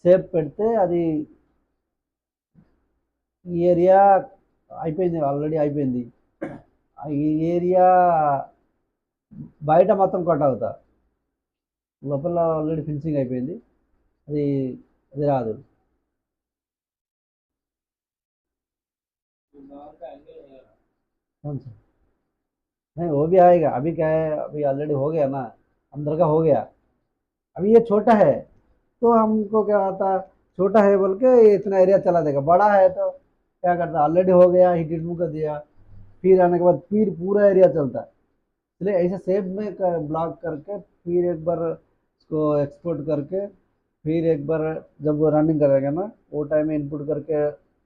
షేప్ పెడితే అది ఈ ఏరియా అయిపోయింది, ఆల్రెడీ అయిపోయింది। ఈ ఏరియా బయట మొత్తం కట్ అవుతా, లోపల ఆల్రెడీ ఫినిషింగ్ అయిపోయింది। అది అది రాదు। దాంట్లో యాంగిల్ వేయాలి. कौन सा? नहीं, वो भी आएगा। अभी क्या है, अभी ऑलरेडी हो गया ना, अंदर का हो गया। अभी ये छोटा है तो हमको क्या आता, छोटा है बोल के ये इतना एरिया चला देगा। बड़ा है तो क्या करता, ऑलरेडी हो गया, हीट रिमूव कर दिया, फिर आने के बाद फिर पूरा एरिया चलता है। इसलिए ऐसे सेव में ब्लॉक करके फिर एक बार उसको एक्सपोर्ट करके फिर एक बार जब वो रनिंग करेगा ना, वो टाइम में इनपुट करके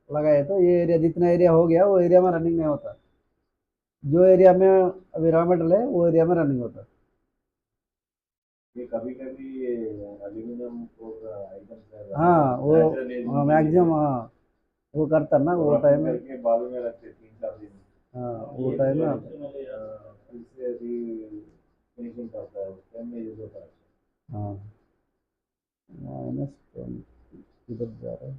लगाए तो ये एरिया जितना एरिया हो गया वो एरिया में रनिंग नहीं होता। जो एरिया में अभी रॉ मटेरियल है वो एरिया में रनिंग होता है। ये कभी कभी एल्यूमिनियम आइटम्स है, हाँ वो नेचुरल मैक्सिमम, हाँ वो करता है ना वो टाइम में। करके बालू में रखते 3-4 दिन। हाँ वो टाइम में फिर से अभी फिनिशिंग करता है, उस टाइम में यूज होता है। हाँ -20 किधर जा रहा है।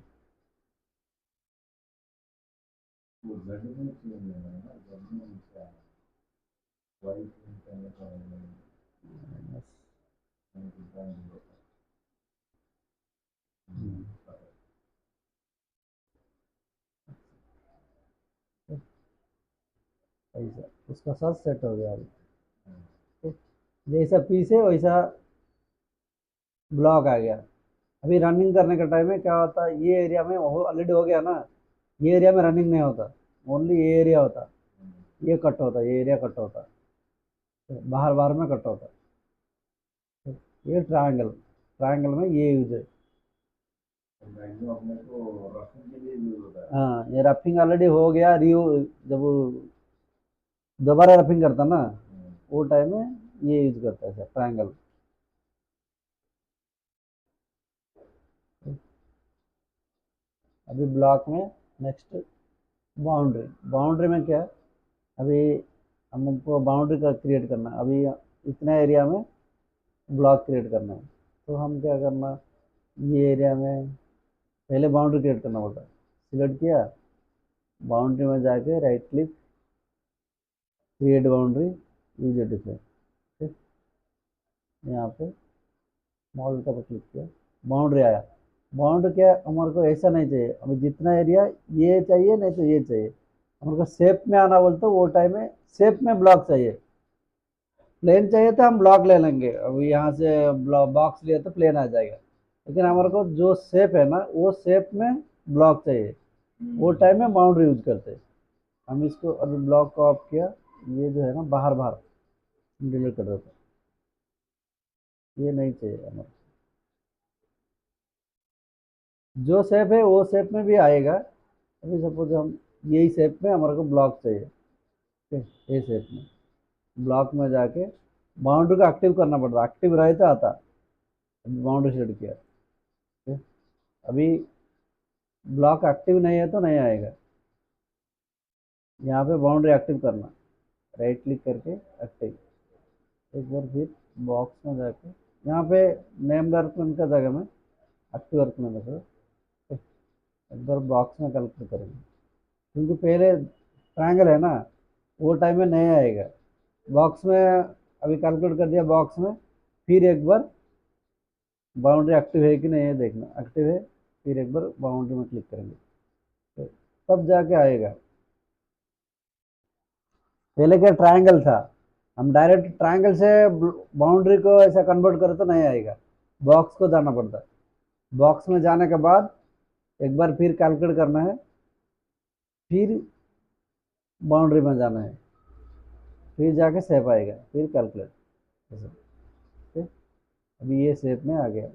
वो जमीन में क्यों नहीं है ना, जमीन में क्या है, वाइट करने का है, माइनस ऐसा उसका सब सेट हो गया अभी। ठीक, जैसा पीस है वैसा ब्लॉक आ गया। अभी रनिंग करने का टाइम में क्या होता है, ये एरिया में ऑलरेडी हो गया ना, ये एरिया में रनिंग नहीं होता, ओनली ये एरिया होता, ये कट होता, ये एरिया कट होता, बाहर बाहर में कट होता। ये ट्रायंगल, ट्रायंगल में ये यूज है। मैक्सिमम अपने को रफिंग के लिए यूज होता है। हाँ, ये रफिंग ऑलरेडी हो गया, रियू जब वो दोबारा रफिंग करता ना, वो टाइम में ये यूज करता है ट्रायंगल। अभी ब्लॉक में नेक्स्ट बाउंड्री। बाउंड्री में क्या है, अभी हमको बाउंड्री का क्रिएट करना है। अभी इतना एरिया में ब्लॉक क्रिएट करना है, तो हम क्या करना, ये एरिया में पहले बाउंड्री क्रिएट करना पड़ता है। सिलेक्ट किया, बाउंड्री में जाके right click, create boundary, use different. ठीक, यहाँ पे मॉडल का क्लिक किया, बाउंड्री आया। बाउंड्री क्या है, हमारे को ऐसा नहीं चाहिए, हमें जितना एरिया ये चाहिए, नहीं तो ये चाहिए। हमारे को शेप में आना बोलते, वो टाइम में शेप में ब्लॉक चाहिए। प्लेन चाहिए तो हम ब्लॉक ले लेंगे, अब यहाँ से बॉक्स लिए तो प्लेन आ जाएगा, लेकिन हमारे को जो शेप है ना, वो शेप में ब्लॉक चाहिए, वो टाइम में बाउंड्री यूज करते हैं हम। इसको अभी ब्लॉक को ऑफ किया, ये जो है ना बाहर बाहर डिलीट कर देते, ये नहीं चाहिए हमें। जो शेप है वो शेप में भी आएगा। अभी सपोज हम यही शेप में हमारे को ब्लॉक चाहिए, ठीक है, ये शेप में ब्लॉक में जाके बाउंड्री को एक्टिव करना पड़ता है, एक्टिव रहे तो आता। अभी बाउंड्री सेट किया, ठीक है। अभी ब्लॉक एक्टिव नहीं है तो नहीं आएगा। यहाँ पे बाउंड्री एक्टिव करना, राइट क्लिक करके एक्टिव। एक बार फिर बॉक्स में जाके यहाँ पे नेम वर्कमेंट का जगह में एक्टिव वर्कमेंट रखो। एक बार बॉक्स में कैलकुलेट करेंगे, क्योंकि पहले ट्रायंगल है ना, वो टाइम में नहीं आएगा। बॉक्स में अभी कैलकुलेट कर दिया, बॉक्स में फिर एक बार बाउंड्री एक्टिव है कि नहीं है देखना, एक्टिव है, फिर एक बार बाउंड्री में क्लिक करेंगे, तो तब जाके आएगा। पहले क्या ट्रायंगल था, हम डायरेक्ट ट्रायंगल से बाउंड्री को ऐसा कन्वर्ट करें तो नहीं आएगा, बॉक्स को जाना पड़ता है। बॉक्स में जाने के बाद एक बार फिर कैलकुलेट करना है, फिर बाउंड्री में जाना है, फिर जाके शेप आएगा, फिर कैलकुलेट ऐसे। ठीक, अभी ये शेप में आ गया,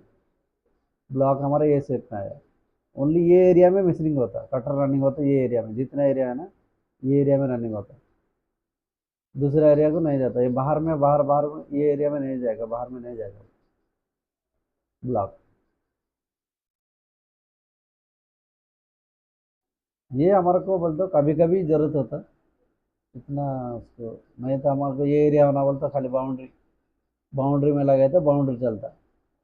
ब्लॉक हमारा ये शेप में आया। ओनली ये एरिया में मिसिंग होता है, कटर रनिंग होता है ये एरिया में, जितना एरिया है ना, ये एरिया में रनिंग होता है, दूसरा एरिया को नहीं जाता। ये बाहर में, बाहर बाहर में, ये एरिया में नहीं जाएगा, बाहर में नहीं जाएगा ब्लॉक। ये हमारे को बोलते कभी कभी जरूरत होता है इतना उसको, नहीं तो हमारे को ये एरिया होना बोलता खाली बाउंड्री, बाउंड्री में लगे तो बाउंड्री चलता।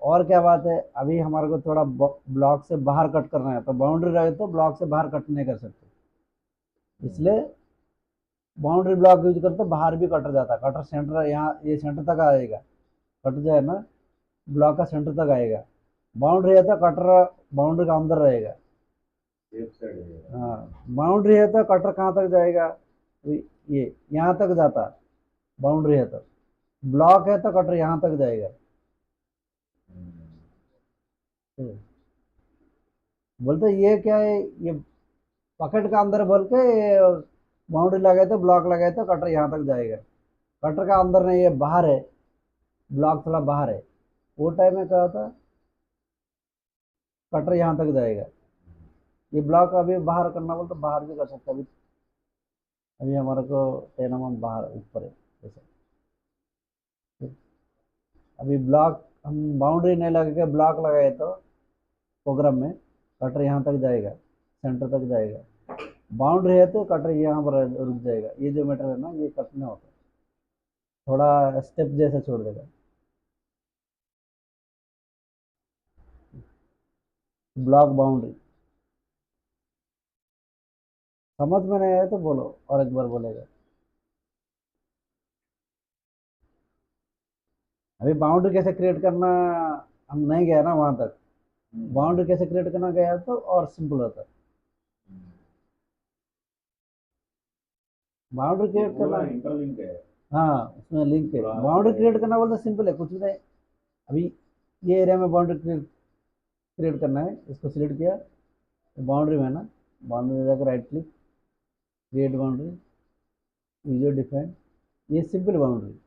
और क्या बात है, अभी हमारे को थोड़ा ब्लॉक से बाहर कट करना है, तो बाउंड्री रहे तो ब्लॉक से बाहर कट नहीं कर सकते, इसलिए बाउंड्री ब्लॉक यूज करते, बाहर भी कटर जाता। कटर सेंटर यहाँ ये सेंटर तक आएगा, कट जाए ना, ब्लॉक का सेंटर तक आएगा। बाउंड्री है तो कटर बाउंड्री का अंदर रहेगा। सेफ साइड है। हाँ, बाउंड्री है तो कटर कहाँ तक जाएगा, तो ये यहाँ तक जाता, बाउंड्री है तो। ब्लॉक है तो कटर यहाँ तक जाएगा। ठीक। बोलते ये क्या है, ये पॉकेट का अंदर बोल के बाउंड्री लगाए तो, ब्लॉक लगाए तो कटर यहाँ तक जाएगा। कटर का अंदर नहीं है, बाहर है, ब्लॉक थोड़ा बाहर है, वो टाइम में क्या होता, कटर यहाँ तक जाएगा। ये ब्लॉक अभी बाहर करना बोल तो बाहर भी कर सकते, अभी अभी हमारे को 10 mm बाहर ऊपर है जैसे। अभी ब्लॉक हम बाउंड्री नहीं लगा के ब्लॉक लगाए तो प्रोग्राम में कटर यहाँ तक जाएगा, सेंटर तक जाएगा। बाउंड्री है तो कटर यहाँ पर रुक जाएगा। ये जो मीटर है ना, ये कट नहीं होता, थोड़ा स्टेप जैसा छोड़ देगा। ब्लॉक बाउंड्री समझ में नहीं आया तो बोलो, और एक बार बोलेगा। अभी बाउंड्री कैसे क्रिएट करना, हम नहीं गया ना वहां तक। बाउंड्री कैसे क्रिएट करना गया तो और सिंपल होता है। बाउंड्री क्रिएट करना, इंटरलिंक है। हाँ उसमें लिंक है। बाउंड्री क्रिएट करना बोलते सिंपल है, कुछ भी नहीं। अभी ये एरिया में बाउंड्री क्रिएट करना है, इसको सिलेक्ट किया, बाउंड्री में ना, बाउंड्री में जाकर right click, create boundary, user define, ये सिंपल बाउंड्री,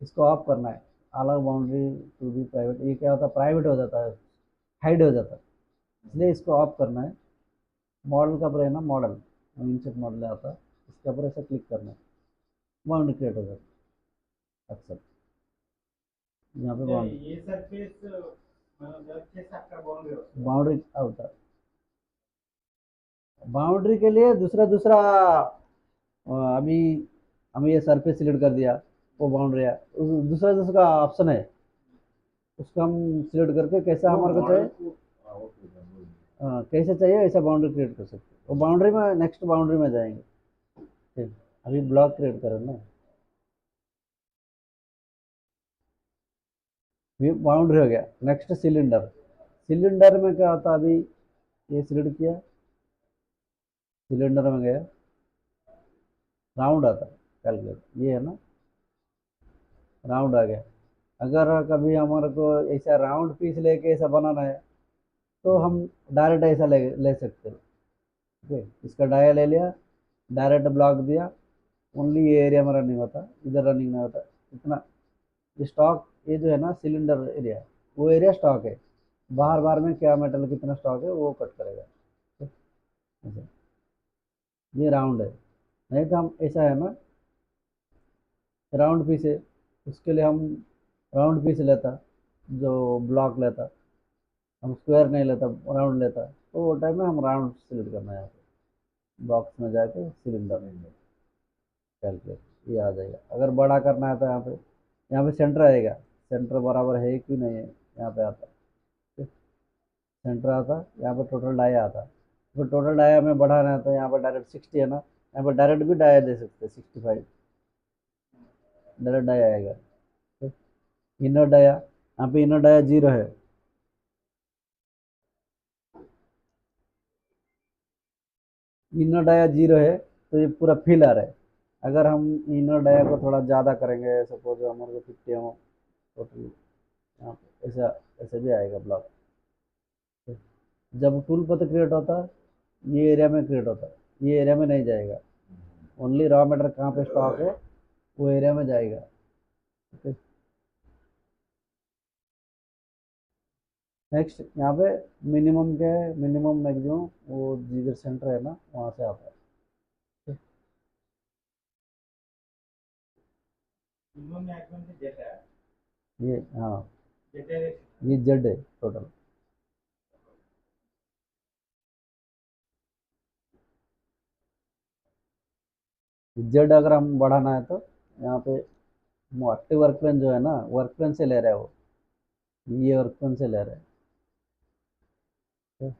इसको ऑफ करना है। अलग बाउंड्री टू बी प्राइवेट, ये क्या होता है, प्राइवेट हो जाता है, हाइड हो जाता है। इसलिए इसको ऑफ करना है। मॉडल का ऊपर है ना, मॉडल इंसेट मॉडल आता है, इसके ऊपर ऐसा क्लिक करना है, बाउंड्री क्रिएट हो जाता है। अच्छा, यहाँ पे बाउंड्री ये सरफेस मतलब सरफेस आपका बाउंड्री होता है। बाउंड्री होता है। बाउंड्री के लिए दूसरा दूसरा अभी हमें ये सरफेस सिलेक्ट कर दिया, वो बाउंड्री है, दूसरा दूसरा ऑप्शन है, उसको हम सिलेक्ट करके कैसा हमारे को चाहिए, ओके सर, बोलिए। कैसे चाहिए ऐसा बाउंड्री क्रिएट कर सकते हैं। वो बाउंड्री में नेक्स्ट बाउंड्री में जाएंगे। ठीक, अभी ब्लॉक क्रिएट करें ना, ये बाउंड्री हो गया। नेक्स्ट सिलेंडर, सिलेंडर में क्या होता है, अभी ये सिलेक्ट किया, सिलेंडर में गया, राउंड आता है, कैलकुलेट ये है ना, राउंड आ गया। अगर कभी हमारे को ऐसा राउंड पीस लेके ऐसा बनाना है तो हम डायरेक्ट ऐसा ले सकते हैं। ठीक है, इसका डाया ले लिया, डायरेक्ट ब्लॉक दिया, ओनली ये एरिया में रनिंग होता, इधर रनिंग नहीं होता। इतना स्टॉक, ये जो है ना सिलेंडर एरिया, वो एरिया स्टॉक है, बाहर बाहर में क्या मेटल कितना स्टॉक है वो कट करेगा। ठीक है, ऐसा। ये राउंड है, नहीं तो हम ऐसा है ना, राउंड पीस है, उसके लिए हम राउंड पीस लेता, जो ब्लॉक लेता, हम स्क्वायर नहीं लेता, राउंड लेता, तो वो टाइम में हम राउंड सिलेक्ट करना है। यहाँ पे बॉक्स में जाके सिलेंडर में कैलकुलेट, ये आ जाएगा। अगर बड़ा करना है तो यहाँ पे सेंटर आएगा, सेंटर बराबर है कि नहीं है, यहाँ पे आता है सेंटर आता, यहाँ पे टोटल डाया आता। तो टोटल डाया में बढ़ाना है तो यहाँ पर डायरेक्ट 60 है ना, यहाँ पर डायरेक्ट भी डाया दे सकते हैं, 65 डायरेक्ट डाया आएगा। इनर डाया, यहाँ पे इनर डाया 0 है, इनर डाया 0 है, तो ये पूरा फिल आ रहा है। अगर हम इनर डाया को थोड़ा ज़्यादा करेंगे, सपोज हमारे को 50 हो टोटल, यहाँ पे ऐसा ऐसे भी आएगा ब्लॉक। जब टूल पथ क्रिएट होता है, ये एरिया में क्रिएट होता है, ये एरिया में नहीं जाएगा, ओनली रॉ मेटेरियल कहाँ पे स्टॉक है वो एरिया में जाएगा। ठीक है, नेक्स्ट यहाँ पे मिनिमम के, मिनिमम मैक्सिमम वो जिधर सेंटर है ना वहाँ से आता है। ठीक, मिनिमम मैक्सिमम से जेड है, ये हाँ, जेड है। ये जेड है टोटल। जेड अगर हम बढ़ाना है तो यहाँ पे एक्टिव वर्क प्लेन जो है ना, वर्क प्लेन से ले रहा है वो, ये वर्क प्लेन से ले रहा है। ठीक,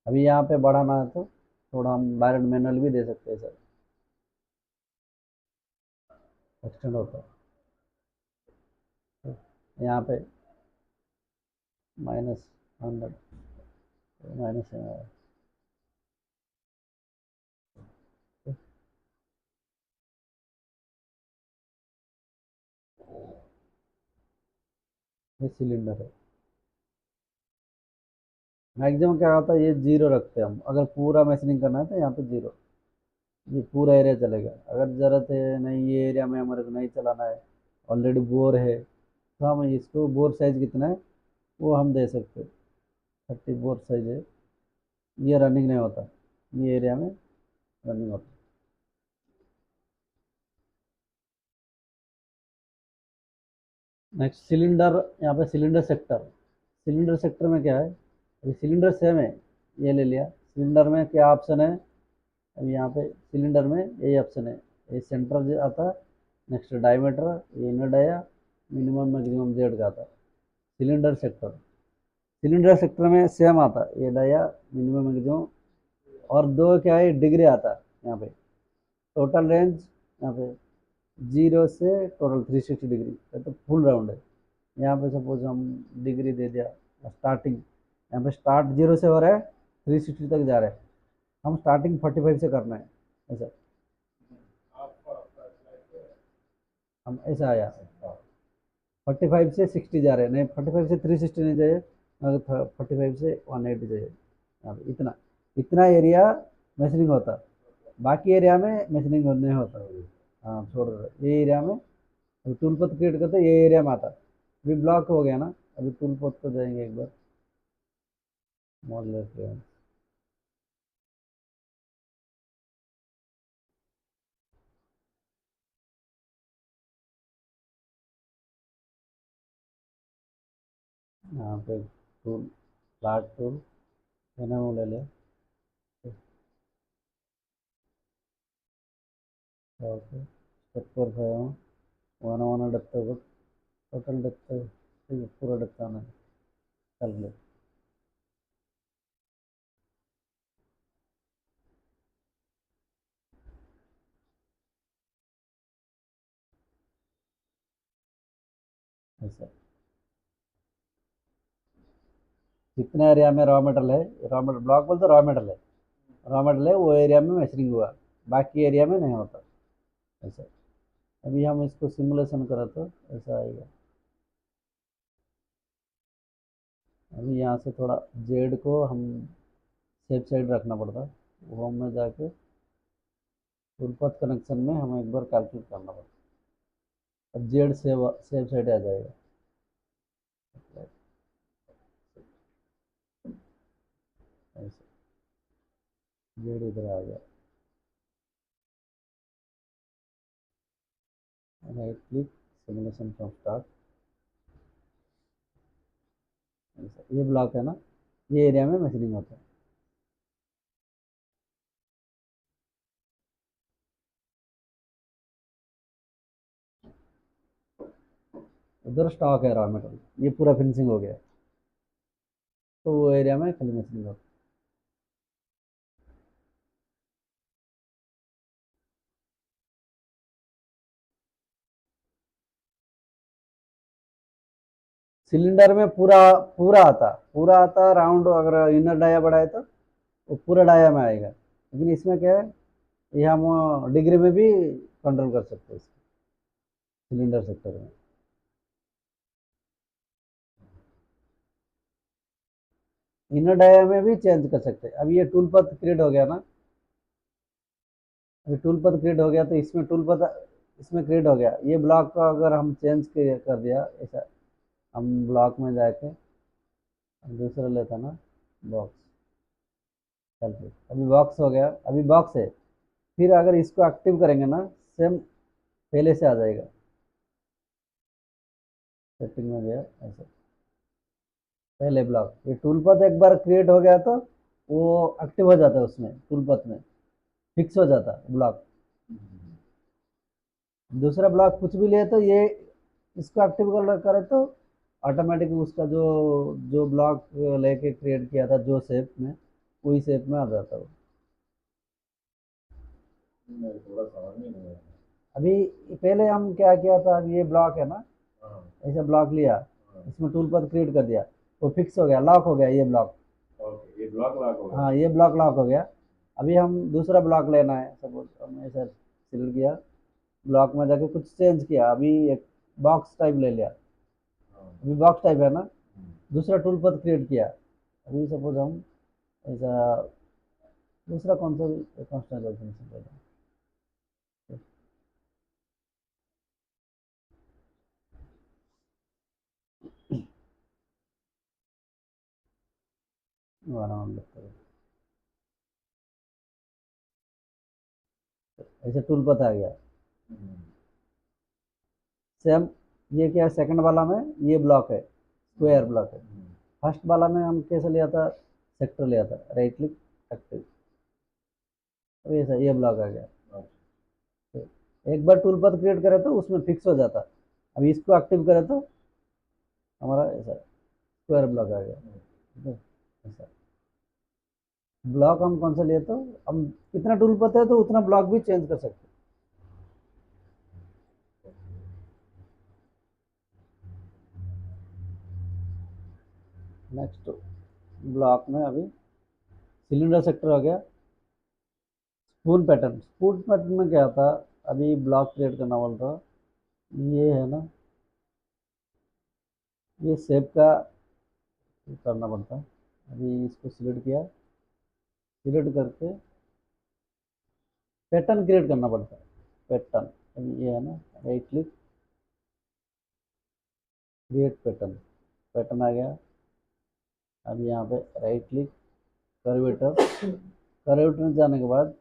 अभी यहाँ पे बढ़ाना है तो थोड़ा हम डायरेक्ट मैनुअल भी दे सकते हैं सर, एक्सटेंड होता है। यहाँ पे -100, माइनस ये सिलेंडर है। मैक्सिमम क्या होता है, ये 0 रखते हैं हम, अगर पूरा मैशनिंग करना है तो यहाँ पे 0, ये पूरा एरिया चलेगा। अगर ज़रूरत है नहीं, ये एरिया में हमारे को नहीं चलाना है, ऑलरेडी बोर है, तो हम इसको बोर साइज़ कितना है वो हम दे सकते हैं, 30 बोर साइज है, ये रनिंग नहीं होता, ये एरिया में रनिंग होता। नेक्स्ट सिलेंडर, यहाँ पे सिलेंडर सेक्टर, सिलेंडर सेक्टर में क्या है, अभी सिलेंडर सेम है, ये ले लिया। सिलेंडर में क्या ऑप्शन है, अभी यहाँ पे सिलेंडर में यही ऑप्शन है, ये सेंटर जो आता है, नेक्स्ट डायमीटर, ये inner dia, minimum maximum Z का आता है। सिलेंडर सेक्टर, सिलेंडर सेक्टर में सेम आता है, ये डाया, मिनिमम मैक्सिमम, और दो क्या है डिग्री आता है यहाँ पे, टोटल रेंज यहाँ पे 0 से टोटल 360 डिग्री, तो फुल राउंड है। यहाँ पे सपोज हम डिग्री दे दिया स्टार्टिंग, यहाँ पे स्टार्ट 0 से हो रहा है, 360 तक जा रहा है, हम स्टार्टिंग 45 से करना है ऐसा, हम ऐसा आया 45 से 60 जा रहे हैं, नहीं 45 से 360 नहीं जाए, मगर 45 से 180 जाए। यहाँ पे इतना इतना एरिया मैशनिंग होता, बाकी एरिया में मैशनिंग नहीं होता। हाँ छोड़ रहे, ये एरिया में टूल पथ क्रिएट करते ये एरिया में आता, अभी ब्लॉक हो गया ना, अभी टूल पथ को जाएंगे एक बार, मॉडल रेफरेंस, यहाँ पे टूल, प्लाट टूल, एनएमओ ले ले, okay, step 4 one one depth total depth, ठीक है, पूरा डेप्थ आना है, कैलकुलेट, ऐसा जितने एरिया में रॉ मेटल है, रॉ मेटल ब्लॉक बोलते रॉ मेटल है, रॉ मेटल है वो एरिया में मेजरिंग हुआ, बाकी एरिया में नहीं होता ऐसा। अभी हम इसको सिमुलेशन करें तो ऐसा आएगा। अभी यहाँ से थोड़ा जेड को हम सेफ साइड रखना पड़ता, होम में जाके टूलपथ कनेक्शन में हमें एक बार कैलकुलेट करना पड़ता, अब जेड सेफ साइड आ जाएगा, ऐसे जेड इधर आ गया, right click, simulation from start, ये ब्लॉक है ना, ये एरिया में मशीनिंग होता है। उधर स्टॉक है रॉ मेटल, ये पूरा फिनिशिंग हो गया, तो वो एरिया में खाली मशीनिंग होता है। सिलेंडर में पूरा पूरा आता राउंड, अगर इनर डाया बढ़ाए तो वो पूरा डाया में आएगा, लेकिन इसमें क्या है, ये हम डिग्री में भी कंट्रोल कर सकते हैं इसको, सिलेंडर सेक्टर में। इनर डाया में भी चेंज कर सकते हैं। अब ये टूल पथ क्रिएट हो गया ना, अभी टूल पथ क्रिएट हो गया तो इसमें टूल पथ इसमें क्रिएट हो गया, ये ब्लॉक को अगर हम चेंज कर दिया ऐसा, हम ब्लॉक में जाके दूसरा लेता ना बॉक्स, चलते अभी बॉक्स हो गया, अभी बॉक्स है, फिर अगर इसको एक्टिव करेंगे ना, सेम पहले से आ जाएगा, सेटिंग में गया ऐसे, पहले ब्लॉक, ये टूल पथ एक बार क्रिएट हो गया तो वो एक्टिव हो जाता है, उसमें टूल पथ में फिक्स हो जाता है ब्लॉक। दूसरा ब्लॉक कुछ भी ले तो ये इसको एक्टिव करे तो ऑटोमेटिक उसका जो जो ब्लॉक लेके क्रिएट किया था जो शेप में, वही शेप में आ जाता है। मेरे थोड़ा समझ में नहीं आया। अभी पहले हम क्या किया था, ये ब्लॉक है ना, हाँ ऐसा ब्लॉक लिया, हाँ, इसमें टूल पथ क्रिएट कर दिया, वो फिक्स हो गया, लॉक हो गया ये ब्लॉक, ओके, ये ब्लॉक लॉक हो गया। हाँ ये ब्लॉक लॉक हो गया। अभी हम दूसरा ब्लॉक लेना है, सपोज हमने ऐसा सिलेक्ट किया, ब्लॉक में जाके कुछ चेंज किया, अभी एक बॉक्स टाइप ले लिया, हाँ, अभी बॉक्स टाइप है ना, हम्म, दूसरा टूल पथ क्रिएट किया, अभी सपोज हम ऐसा दूसरा कौन सा भी कांस्टेंट फिनिशिंग ले लें, आराम लगता है, ऐसे टूल पथ आ गया हम्म, सेम। ये क्या है, सेकंड वाला में ये ब्लॉक है, स्क्वायर ब्लॉक है, हम्म, फर्स्ट वाला में हम कैसे लिया था, सेक्टर लिया था, राइट क्लिक एक्टिव, अब ऐसा ये ब्लॉक आ गया, अच्छा, तो एक बार टूल पथ क्रिएट करे तो उसमें फिक्स हो जाता, अभी इसको एक्टिव करे तो हमारा ऐसा स्क्वायर ब्लॉक आ गया, ठीक है, ऐसा ब्लॉक हम कौन सा लिए तो हम कितना टूल पथ है तो उतना ब्लॉक भी चेंज कर सकते। नेक्स्ट ब्लॉक में अभी सिलेंडर सेक्टर हो गया, स्पून पैटर्न में क्या था, अभी ब्लॉक क्रिएट करना बोलता, ये है ना, ये शेप का करना पड़ता, अभी इसको सिलेक्ट किया, सिलेक्ट करके पैटर्न क्रिएट करना पड़ता है, पैटर्न, अभी ये है ना, right click create pattern pattern आ गया। अब यहाँ पे राइट क्लिक, कर्वेटर, कर्वेटर में जाने के बाद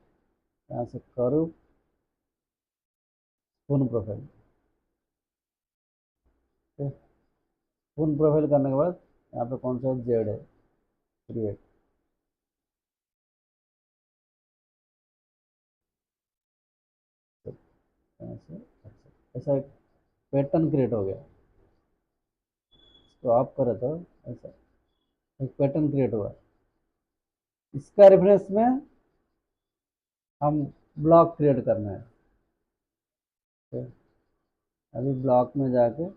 यहाँ से curve, spoon profile, spoon profile करने के बाद यहाँ पे कौन सा जेड है, क्रिएट, यहाँ से ऐसा एक पैटर्न क्रिएट हो गया। इसको आप करे तो ऐसा एक पैटर्न क्रिएट हुआ। इसका रेफरेंस में हम ब्लॉक क्रिएट करना है। तो अभी ब्लॉक में जाके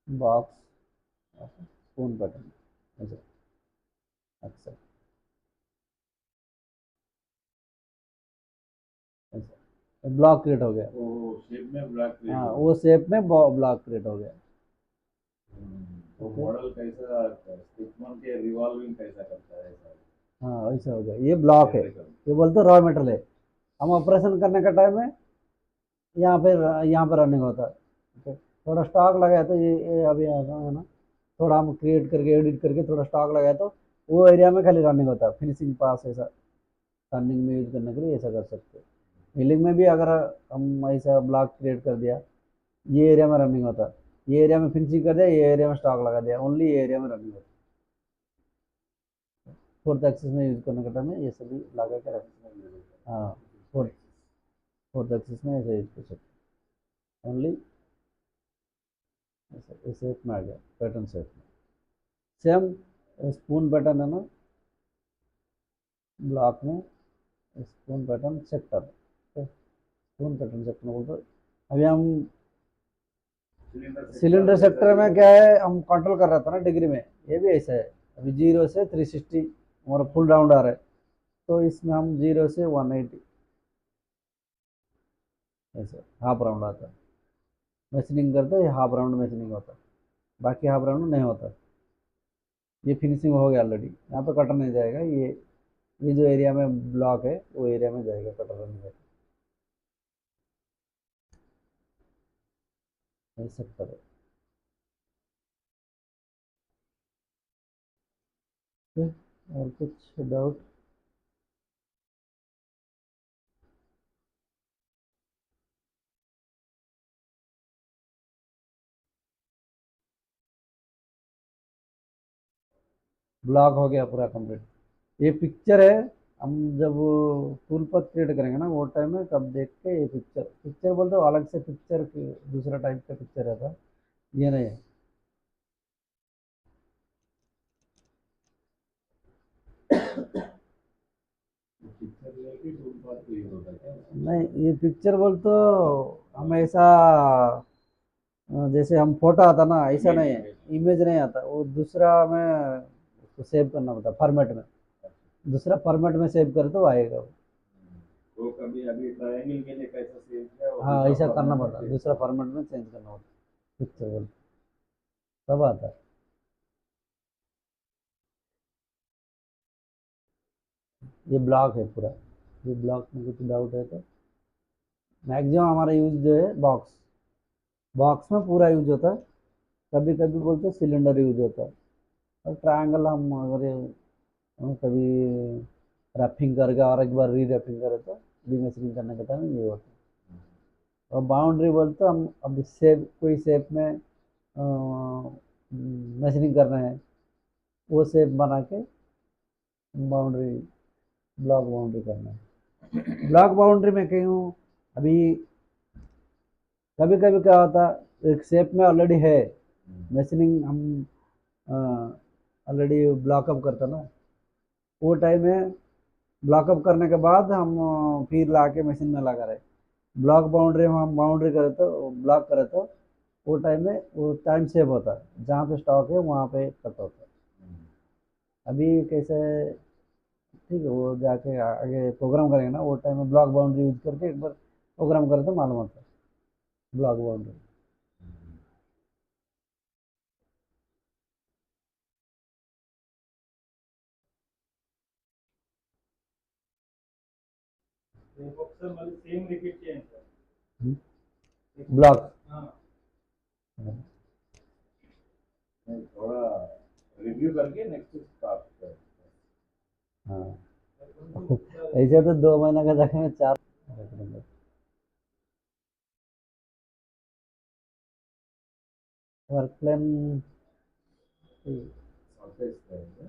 बॉक्स, स्पून पैटर्न, ऐसा, अच्छा ऐसा ब्लॉक क्रिएट हो गया। वो शेप में ब्लॉक क्रिएट हाँ, हो वो शेप में ब्लॉक क्रिएट हो गया। तो मॉडल कैसा स्टिकमैन के रिवॉल्विंग कैसा करता है सर? हाँ, ऐसा हो गया। ये ब्लॉक है, ये बोलते रॉ मटेरियल है। हम ऑपरेशन करने का टाइम में यहाँ पे रनिंग होता है। ठीक है, थोड़ा स्टॉक लगाया तो ये अभी ऐसा है ना, थोड़ा हम क्रिएट करके एडिट करके थोड़ा स्टॉक लगाया तो वो एरिया में खाली रनिंग होता है। फिनिशिंग पास ऐसा टर्निंग में यूज करने के लिए ऐसा कर सकते हैं। मिलिंग में भी अगर हम ऐसा ब्लॉक क्रिएट कर दिया, ये एरिया में रनिंग होता है, ये एरिया में फिनिशिंग कर दिया, ये एरिया में स्टॉक लगा दिया, ओनली ये एरिया में रनिंग होता है। फोर्थ एक्सिस में यूज करने के टाइम में ये सभी लगा के रखते। हाँ, फोर्थ फोर्थ एक्सिस में ऐसे यूज कर सकते, ओनली ऐसे इस शेप में आ गया, पैटर्न शेप में। सेम स्पून पैटर्न है ना, ब्लॉक में spoon pattern sector, spoon pattern sector बोलते हैं। अभी हम सिलेंडर सेक्टर में क्या है, हम कंट्रोल कर रहा था ना डिग्री में, ये भी ऐसा है। अभी 0 से 360 हमारा फुल राउंड आ रहा है, तो इसमें हम 0 से 180 ऐसे हाफ राउंड आता है। मशीनिंग करते हैं हाफ राउंड मशीनिंग होता है, बाकी हाफ राउंड नहीं होता। ये फिनिशिंग हो गया ऑलरेडी, यहाँ पे कटर नहीं जाएगा। ये जो एरिया में ब्लॉक है वो एरिया में जाएगा, कटर नहीं जाएगा। सेक्टर है। ठीक, और कुछ डाउट? ब्लॉक हो गया पूरा कंप्लीट। ये पिक्चर है, हम जब टूल पर क्रिएट करेंगे ना वो टाइम में तब देख के ये पिक्चर, पिक्चर बोलते हो अलग से पिक्चर की दूसरा टाइप का पिक्चर रहता है, ये नहीं है। पिक्चर लेके टूल बार तो यूज होता है क्या? नहीं, ये पिक्चर बोल तो हम ऐसा जैसे हम फोटो आता ना ऐसा नहीं है, इमेज नहीं आता, वो दूसरा में उसको सेव करना पड़ता फॉर्मेट में, दूसरा फॉर्मेट में सेव करे तो आएगा वो। तो कभी अभी ट्रायंगल के लिए कैसा सेव किया वो हाँ, दूसरा ऐसा करना format में पड़ता, save दूसरा किया। फॉर्मेट में चेंज करना पड़ता पिक्चर बोल, तब आता है। ये ब्लॉक है पूरा, ये ब्लॉक में कुछ डाउट है तो मैक्सिमम हमारा यूज जो है बॉक्स, बॉक्स में पूरा यूज होता है। कभी कभी बोलते हैं सिलेंडर यूज होता है, और ट्रायंगल हम अगर हम कभी रैपिंग करके और एक बार री रैपिंग करें तो रीमशीनिंग करने का टाइम ये होता है। और बाउंड्री बोलते हम अब शेप, कोई शेप में मशीनिंग कर रहे हैं, वो शेप बना के बाउंड्री, ब्लॉक बाउंड्री करना है। ब्लॉक बाउंड्री में कहीं अभी कभी कभी क्या होता है, एक शेप में ऑलरेडी है मशीनिंग, हम ऑलरेडी ब्लॉकअप करते ना, वो टाइम में ब्लॉकअप करने के बाद हम फिर ला के मशीन में लगा रहे। ब्लॉक बाउंड्री में हम बाउंड्री करें तो ब्लॉक करें तो वो टाइम में वो टाइम सेव होता है, जहाँ पे स्टॉक है वहाँ पे कट होता है। अभी कैसे, ठीक है, वो जाके आगे प्रोग्राम करेंगे ना वो टाइम में ब्लॉक बाउंड्री यूज करके एक बार प्रोग्राम करें तो मालूम होता है ब्लॉक बाउंड्री। बॉक्सर वाली सेम रिपीट किया है सर। ब्लॉक, हाँ, नहीं, थोड़ा रिव्यू करके नेक्स्ट स्टार्ट कर। हाँ ऐसे तो 2 महीना का जगह में 4 रख देंगे। वर्क प्लान सरफेस है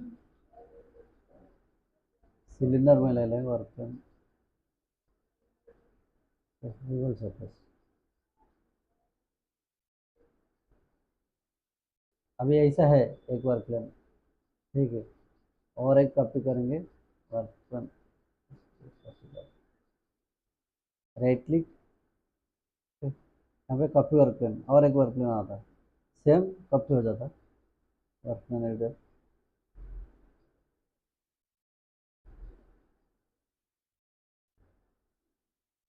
सिलेंडर में ले लेंगे वर्क प्लान रिवल सरफेस। अभी ऐसा है एक वर्क प्लान, ठीक है, और एक कॉपी करेंगे वर्क प्लान, राइट क्लिक, यहाँ पे कॉपी वर्क प्लान और एक वर्क प्लान आता है, सेम कॉपी हो जाता है वर्क प्लान एडिटर।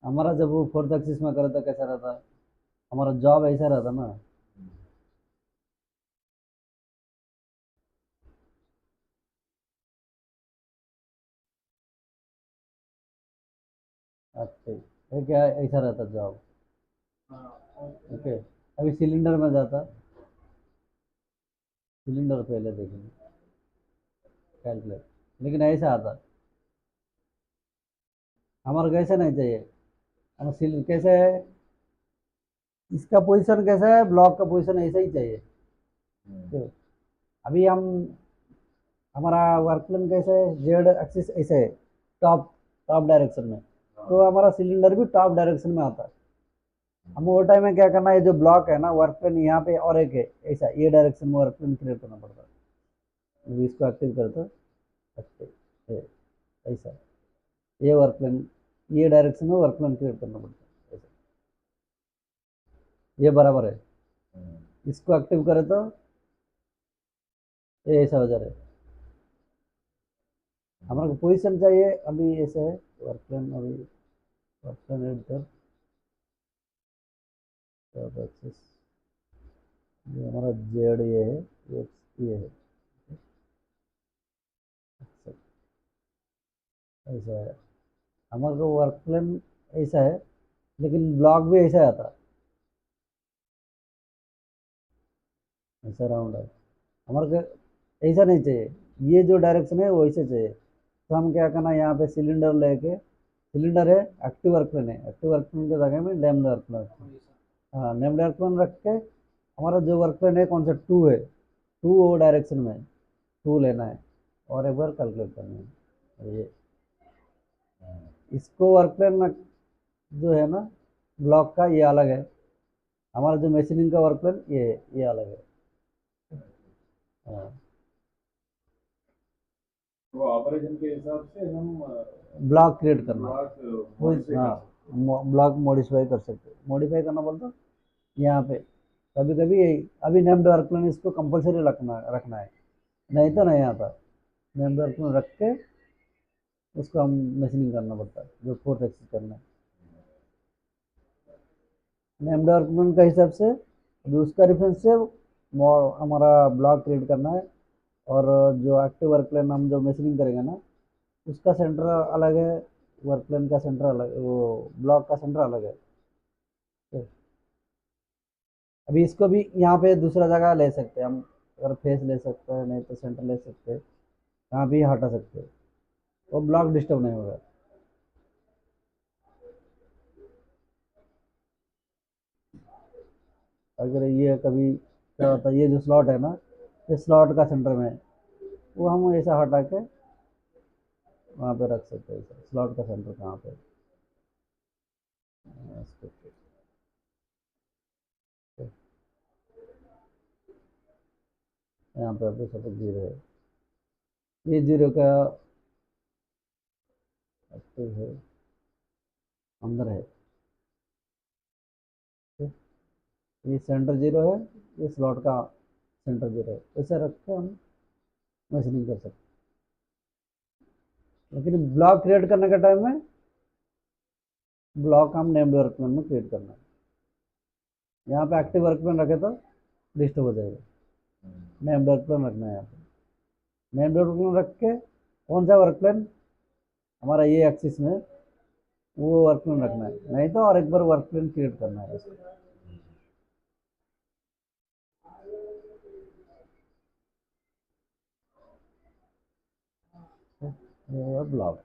हमारा जब वो 4th एक्सिस में करा था कैसा रहता, हमारा जॉब ऐसा रहता ना। अच्छा ये क्या ऐसा रहता जॉब, हाँ और ओके। अभी सिलेंडर में जाता, सिलेंडर पहले देखेंगे कैलकुलेट, लेकिन ऐसा आता हमारा कैसा नहीं चाहिए। हमारा सिलेंडर कैसे है, इसका पोजीशन कैसा है, ब्लॉक का पोजीशन ऐसा ही चाहिए। तो अभी हम हमारा वर्क प्लेन कैसे है, जेड एक्सिस ऐसे है, टॉप टॉप डायरेक्शन में, तो हमारा सिलेंडर भी टॉप डायरेक्शन में आता है। हम वो टाइम में क्या करना है, जो ब्लॉक है ना वर्क प्लेन यहाँ पे और एक है ऐसा, ये डायरेक्शन में वर्क प्लेन क्रिएट करना पड़ता है। अभी इसको एक्टिव करते ऐसा, ये वर्क प्लेन ये डायरेक्शन में वर्क प्लेन क्रिएट करना पड़ता है ऐसा, ये बराबर है। इसको एक्टिव करें तो ये ऐसा हो जा रहा है। हमारे को पोजीशन चाहिए अभी ऐसे है वर्क प्लेन, अभी work plane editor top axis, ये हमारा जेड ये है, ये है ऐसा है। हमारे को वर्क प्लेन ऐसा है, लेकिन ब्लॉक भी ऐसा आता है, ऐसा राउंड है। हमारे को ऐसा नहीं चाहिए, ये जो डायरेक्शन है वो ऐसे चाहिए। तो हम क्या करना, यहाँ पे सिलेंडर लेके, सिलेंडर है एक्टिव वर्क प्लेन है, एक्टिव वर्क प्लेन के जगह में नेम्ड वर्क प्लेन, हाँ नेम्ड वर्क प्लेन रख के हमारा जो वर्क प्लेन है कौन सा 2 है, 2 वो डायरेक्शन में 2 लेना है और एक बार कैलकुलेट करना है। ये इसको वर्क प्लेन जो है ना ब्लॉक का ये अलग है, हमारा जो मशीनिंग का वर्क प्लेन ये अलग है। हाँ तो ऑपरेशन के हिसाब से हम ब्लॉक क्रिएट करना, ब्लॉक वो मॉडिफाई हाँ कर सकते ब्लॉक मॉडिफाई कर सकते, मॉडिफाई करना बोलता यहाँ पे कभी कभी अभी नेम्ड वर्क प्लेन इसको कंपलसरी रखना रखना है, नहीं तो नहीं आता। नेम्ड वर्क प्लेन रख के उसको हम मशीनिंग करना पड़ता है, जो 4th एक्सिस करना है नेम्ड वर्क प्लेन का हिसाब से। अभी उसका रेफरेंस से हमारा ब्लॉक क्रिएट करना है, और जो एक्टिव वर्क प्लेन हम जो मशीनिंग करेंगे ना उसका सेंटर अलग है, वर्क प्लेन का सेंटर अलग, वो ब्लॉक का सेंटर अलग है। तो अभी इसको भी यहाँ पे दूसरा जगह ले सकते हैं हम, अगर फेस ले सकते हैं, नहीं तो सेंटर ले सकते हैं, कहाँ भी हटा सकते हैं, वो ब्लॉक डिस्टर्ब नहीं होगा। अगर ये कभी क्या होता है, ये जो स्लॉट है ना, ये स्लॉट का सेंटर में है, वो हम ऐसा हटा के वहाँ पे रख सकते हैं, स्लॉट का सेंटर कहाँ पे इसको, यहाँ पे अभी सपोज 0 है, ये 0 का एक्टिव है, अंदर है, ठीक? ये सेंटर 0 है, ये स्लॉट का सेंटर 0 है, ऐसे रख के हम मशीनिंग कर सकते हैं। लेकिन ब्लॉक क्रिएट करने के टाइम में ब्लॉक हम नेम्ड वर्क प्लेन में क्रिएट करना है, यहाँ पे एक्टिव वर्क प्लेन रखे तो डिस्टर्ब हो जाएगा, नेम्ड वर्क प्लेन रखना है यहाँ पे। नेम्ड वर्क प्लेन रख के कौन सा वर्क प्लेन हमारा ये एक्सिस में, वो वर्क प्लेन रखना है, नहीं तो और एक बार वर्क प्लेन क्रिएट करना है इसको। ये हुआ ब्लॉक।